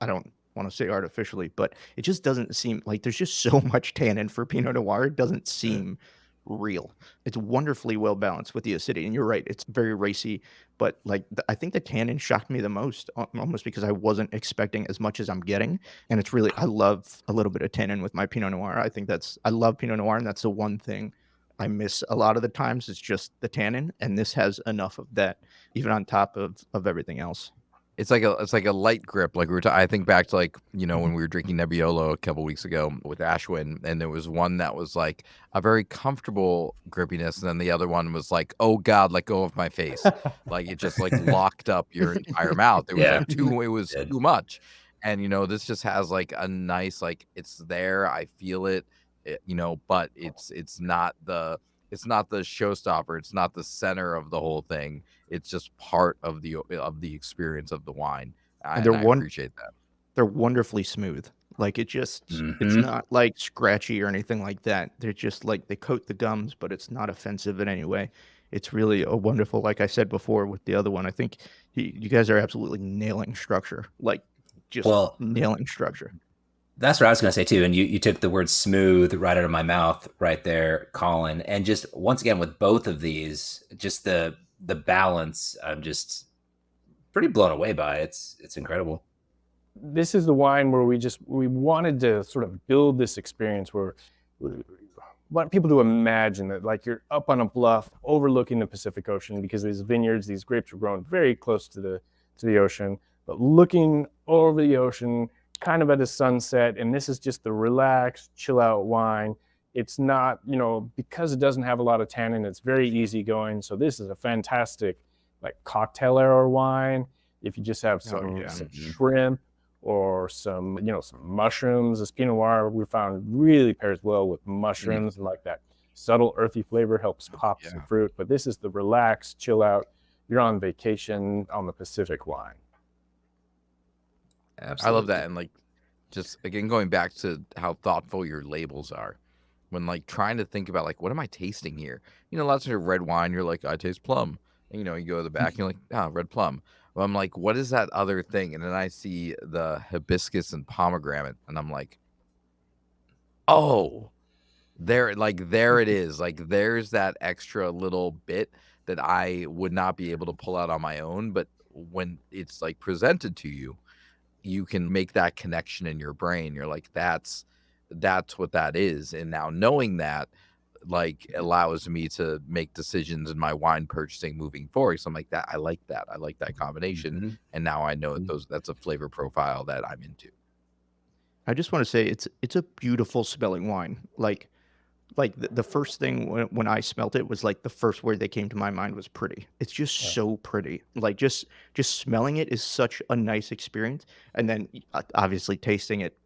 don't want to say artificially, but it just doesn't seem like there's just so much tannin for Pinot Noir. It doesn't seem real. It's wonderfully well balanced with the acidity. And you're right, it's very racy, but like I think the tannin shocked me the most, almost because I wasn't expecting as much as I'm getting. And it's really, I love a little bit of tannin with my Pinot Noir. I love Pinot Noir, and that's the one thing I miss a lot of the times. It's just the tannin, and this has enough of that, even on top of everything else. It's like a light grip. Like I think back to like, when we were drinking Nebbiolo a couple weeks ago with Ashwin, and there was one that was like a very comfortable grippiness, and then the other one was like, oh God, let go of my face. Like it just like locked up your entire mouth. It was Yeah. like it was too much. And this just has like a nice, like it's there. I feel it, but it's not the showstopper. It's not the center of the whole thing. It's just part of the experience of the wine. And And I appreciate that. they're wonderfully smooth. Like it's Mhm. not like scratchy or anything like that. They're just like, they coat the gums, but it's not offensive in any way. It's really a wonderful, like I said before with the other one, I think you guys are absolutely nailing structure, like just Well, nailing structure. that's what I was going to say too. And you took the word smooth right out of my mouth right there, Colin. And just once again, with both of these, just the balance, I'm just pretty blown away by. It's incredible. This is the wine where we wanted to sort of build this experience where we want people to imagine that like you're up on a bluff overlooking the Pacific Ocean, because these vineyards, these grapes are grown very close to the ocean, but looking over the ocean, kind of at a sunset. And this is just the relaxed, chill out wine. It's not, because it doesn't have a lot of tannin, it's very easygoing. So this is a fantastic like cocktail era wine. If you just have some shrimp or some mushrooms, this Pinot Noir we found really pairs well with mushrooms, and like that subtle earthy flavor helps pop some fruit. But this is the relaxed, chill out, you're on vacation on the Pacific wine. Absolutely. I love that. And like, just again, going back to how thoughtful your labels are when like trying to think about like, what am I tasting here? Lots of red wine, you're like, I taste plum. And, you go to the back, and you're like, red plum. Well, I'm like, what is that other thing? And then I see the hibiscus and pomegranate, and I'm like, oh, there it is. Like there's that extra little bit that I would not be able to pull out on my own. But when it's like presented to you, you can make that connection in your brain. You're like, that's what that is. And now knowing that like allows me to make decisions in my wine purchasing moving forward. So I'm like, I like that combination. Mm-hmm. And now I know that's a flavor profile that I'm into. I just want to say it's a beautiful smelling wine. Like the first thing when I smelt it was like the first word that came to my mind was pretty. It's just so pretty. Like just smelling it is such a nice experience. And then obviously tasting it,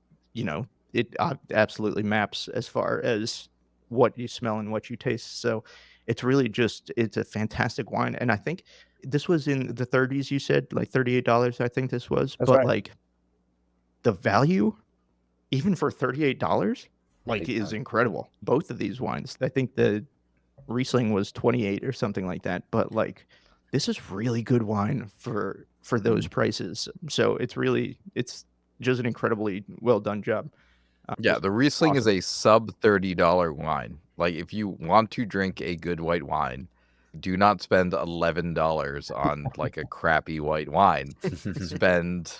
it absolutely maps as far as what you smell and what you taste. So it's really it's a fantastic wine. And I think this was in the 30s, you said, like $38, I think this was. That's but right. like the value, even for $38, like is incredible. Both of these wines. I think the Riesling was 28 or something like that. But like this is really good wine for those prices. So it's just an incredibly well done job. Yeah, the Riesling is a sub $30 wine. Like if you want to drink a good white wine, do not spend $11 on like a crappy white wine. Spend,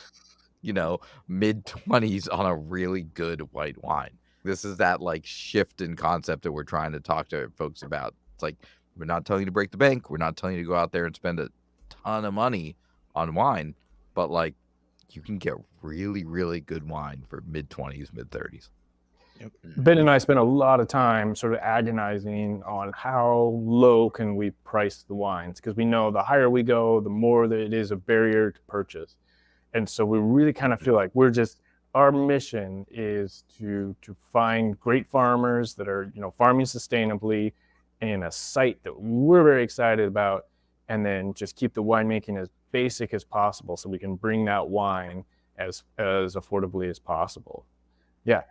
mid-20s on a really good white wine. This is that like shift in concept that we're trying to talk to folks about. It's like, we're not telling you to break the bank. We're not telling you to go out there and spend a ton of money on wine, but like you can get really, really good wine for mid-20s, mid-30s. Yep. Ben and I spent a lot of time sort of agonizing on how low can we price the wines, because we know the higher we go, the more that it is a barrier to purchase. And so we really kind of feel like our mission is to find great farmers that are, farming sustainably in a site that we're very excited about, and then just keep the winemaking as basic as possible so we can bring that wine as affordably as possible. Yeah,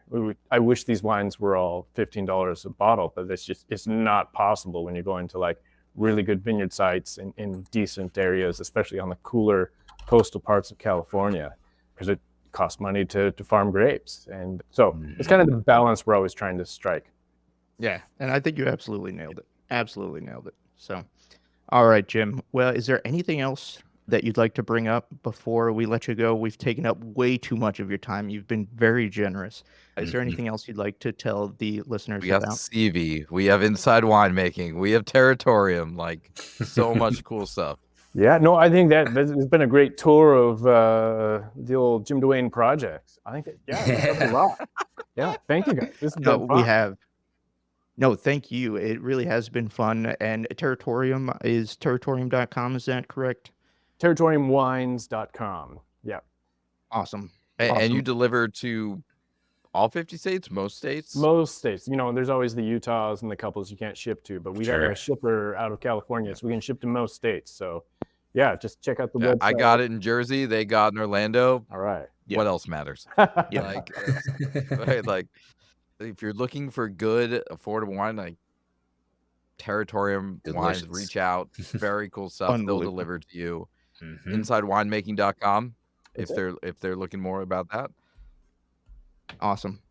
I wish these wines were all $15 a bottle, but it's not possible when you're going to like really good vineyard sites in decent areas, especially on the cooler coastal parts of California, because it costs money to farm grapes. And so it's kind of the balance we're always trying to strike. Yeah, and I think you absolutely nailed it. Absolutely nailed it. So, all right, Jim. Well, is there anything else that you'd like to bring up before we let you go? We've taken up way too much of your time. You've been very generous. Is there Mhm. anything else you'd like to tell the listeners We got about? Seavey. We have Inside Winemaking. We have Terratorium. Like, so much cool stuff. Yeah, no, I think that this has been a great tour of the old Jim Duane projects. I think that, yeah, we covered a lot. Yeah, thank you guys. This has No, been we fun. have. No, thank you. It really has been fun. And Territorium is territorium.com. Is that correct? Terratoriumwines.com. Yeah. Awesome. And Awesome. you deliver to all 50 states, most states? Most states, you know, there's always the Utahs and the couples you can't ship to, but we have Sure. a shipper out of California, so we can ship to most states. So, yeah, just check out the Yeah, website. I got it in Jersey. They got in Orlando. All right. Yeah. What else matters? Yeah. Like, right, like, if you're looking for good, affordable wine, like Terratorium Wines, Delicious. reach out. Very cool stuff. They'll Unbelievable. deliver to you. Mhm. InsideWinemaking.com if That's they're looking more about that. Awesome.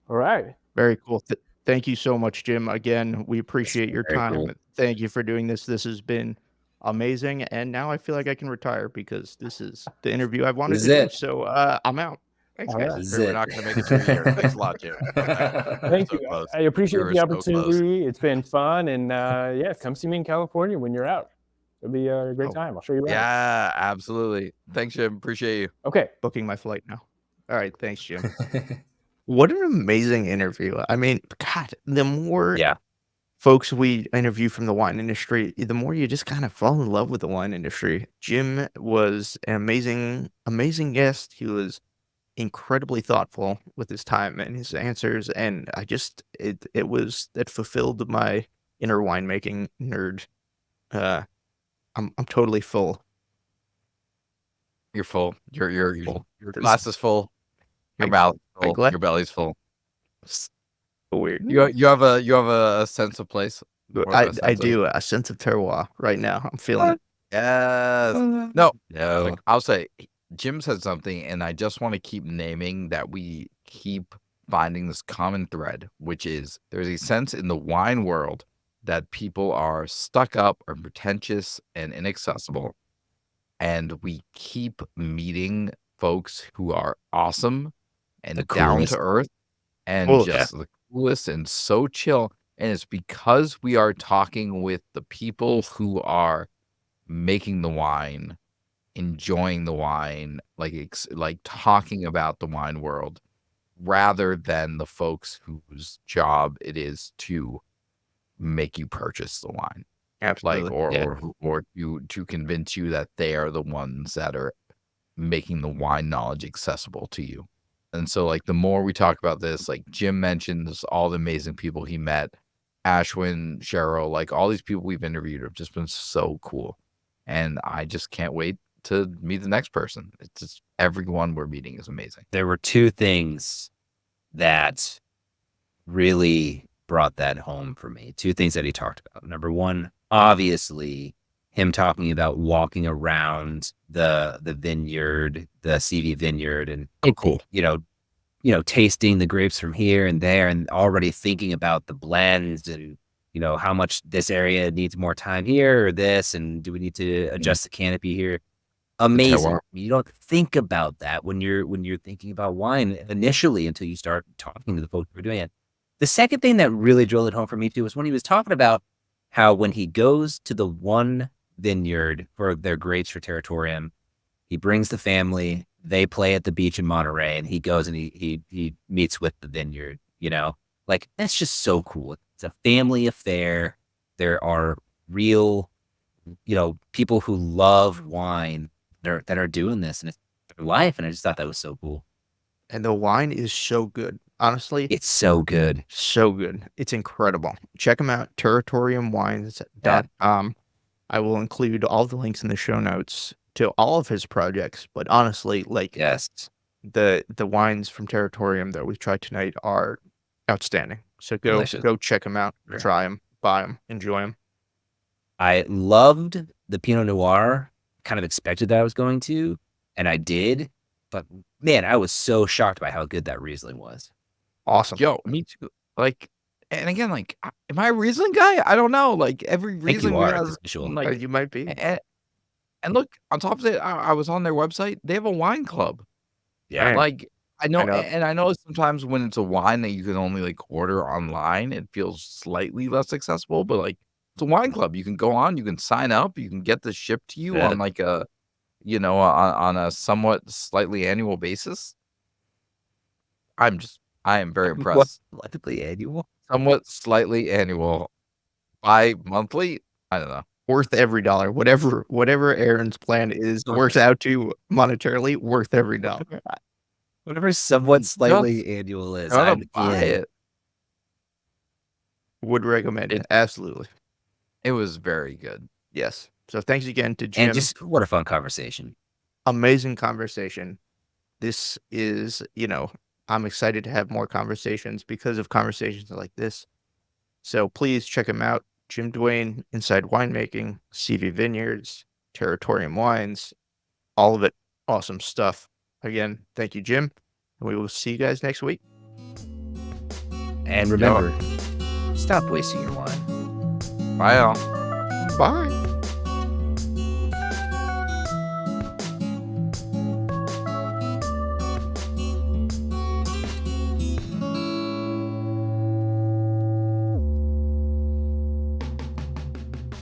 All right. Very cool. Thank you so much, Jim. Again, we appreciate your very time. cool. Thank you for doing this. This has been amazing. And now I feel like I can retire because this is the interview I've wanted This to is do. it. So I'm out. Thanks, All guys. right. This is We're it. not going to make it to a year. Thanks a lot, Jim. Thank So you. close. I appreciate We the were so close. opportunity. It's been fun. And yeah, come see me in California when you're out. It'll be a great Oh, time. I'll show you around. Yeah, absolutely. Thanks, Jim. Appreciate you. Okay. Booking my flight now. All right. Thanks, Jim. What an amazing interview. I mean, God, the more Yeah. folks we interview from the wine industry, the more you just kind of fall in love with the wine industry. Jim was an amazing guest. He was incredibly thoughtful with his time and his answers, and I just it fulfilled my inner winemaking nerd. I'm totally full. You're full. Your Full. glass is full. Your My- mouth is my full. gla- Your belly's full. So weird. You have a sense of place. Or a I sense of- do a sense of terroir right now. I'm feeling it. Yes. No. Like, I'll say Jim said something, and I just want to keep naming that we keep finding this common thread, which is there's a sense in the wine world that people are stuck up or pretentious and inaccessible. And we keep meeting folks who are awesome and The down coolest. to earth and Cool, just the coolest and so chill. And it's because we are talking with the people who are making the wine, enjoying the wine, like talking about the wine world, rather than the folks whose job it is to make you purchase the wine, Absolutely. or to convince you that they are the ones that are making the wine knowledge accessible to you. And so, like, the more we talk about this, like Jim mentions all the amazing people he met, Ashwin, Cheryl, like all these people we've interviewed have just been so cool. And I just can't wait to meet the next person. It's just everyone we're meeting is amazing. There were two things that really brought that home for me. Two things that he talked about. Number one, obviously, him talking about walking around the vineyard, the Seavey vineyard, and Cool. tasting the grapes from here and there, and already thinking about the blends and how much this area needs more time here or this, and do we need to adjust the canopy here? Amazing. terroir. You don't think about that when you're thinking about wine initially until you start talking to the folks who are doing it. The second thing that really drilled it home for me too was when he was talking about how when he goes to the one vineyard for their grapes for Terratorium, he brings the family, they play at the beach in Monterey, and he goes and he meets with the vineyard, like that's just so cool. It's a family affair. There are real, people who love wine that are doing this, and it's their life. And I just thought that was so cool. And the wine is so good. Honestly, It's so good. so good. It's incredible. Check them out, territoriumwines.com. I will include all the links in the show notes to all of his projects. But honestly, like Yes. the wines from Terratorium that we've tried tonight are outstanding. So Delicious. go check them out, Sure. try them, buy them, enjoy them. I loved the Pinot Noir. Kind of expected that I was going to, and I did. But man, I was so shocked by how good that Riesling was. Awesome. Yo, me too. Like, And again, like, am I a Riesling guy? I don't know. Like, every I think Riesling you are has, official. like, You might be. and look, on top of it, I was on their website. They have a wine club. Yeah. Like, I know, know. and I know sometimes when it's a wine that you can only like order online, it feels slightly less accessible. But like, it's a wine club. You can go on, you can sign up, you can get this shipped to you Yeah. on like a, on a somewhat slightly annual basis. I am very impressed. Collectively annual? Somewhat slightly annual, bi-monthly. I don't know. Worth every dollar. Whatever Aaron's plan is works out to monetarily, worth every dollar. Whatever somewhat slightly annual is. Gotta I'm buy in. it. Would recommend it. Absolutely. It was very good. Yes. So thanks again to Jim. And just what a fun conversation. Amazing conversation. This is, I'm excited to have more conversations because of conversations like this. So please check him out. Jim Duane, Inside Winemaking, Seavey Vineyards, Terratorium Wines, all of it. Awesome stuff. Again, thank you, Jim. And we will see you guys next week. And remember, stop wasting your wine. Bye, all. Bye.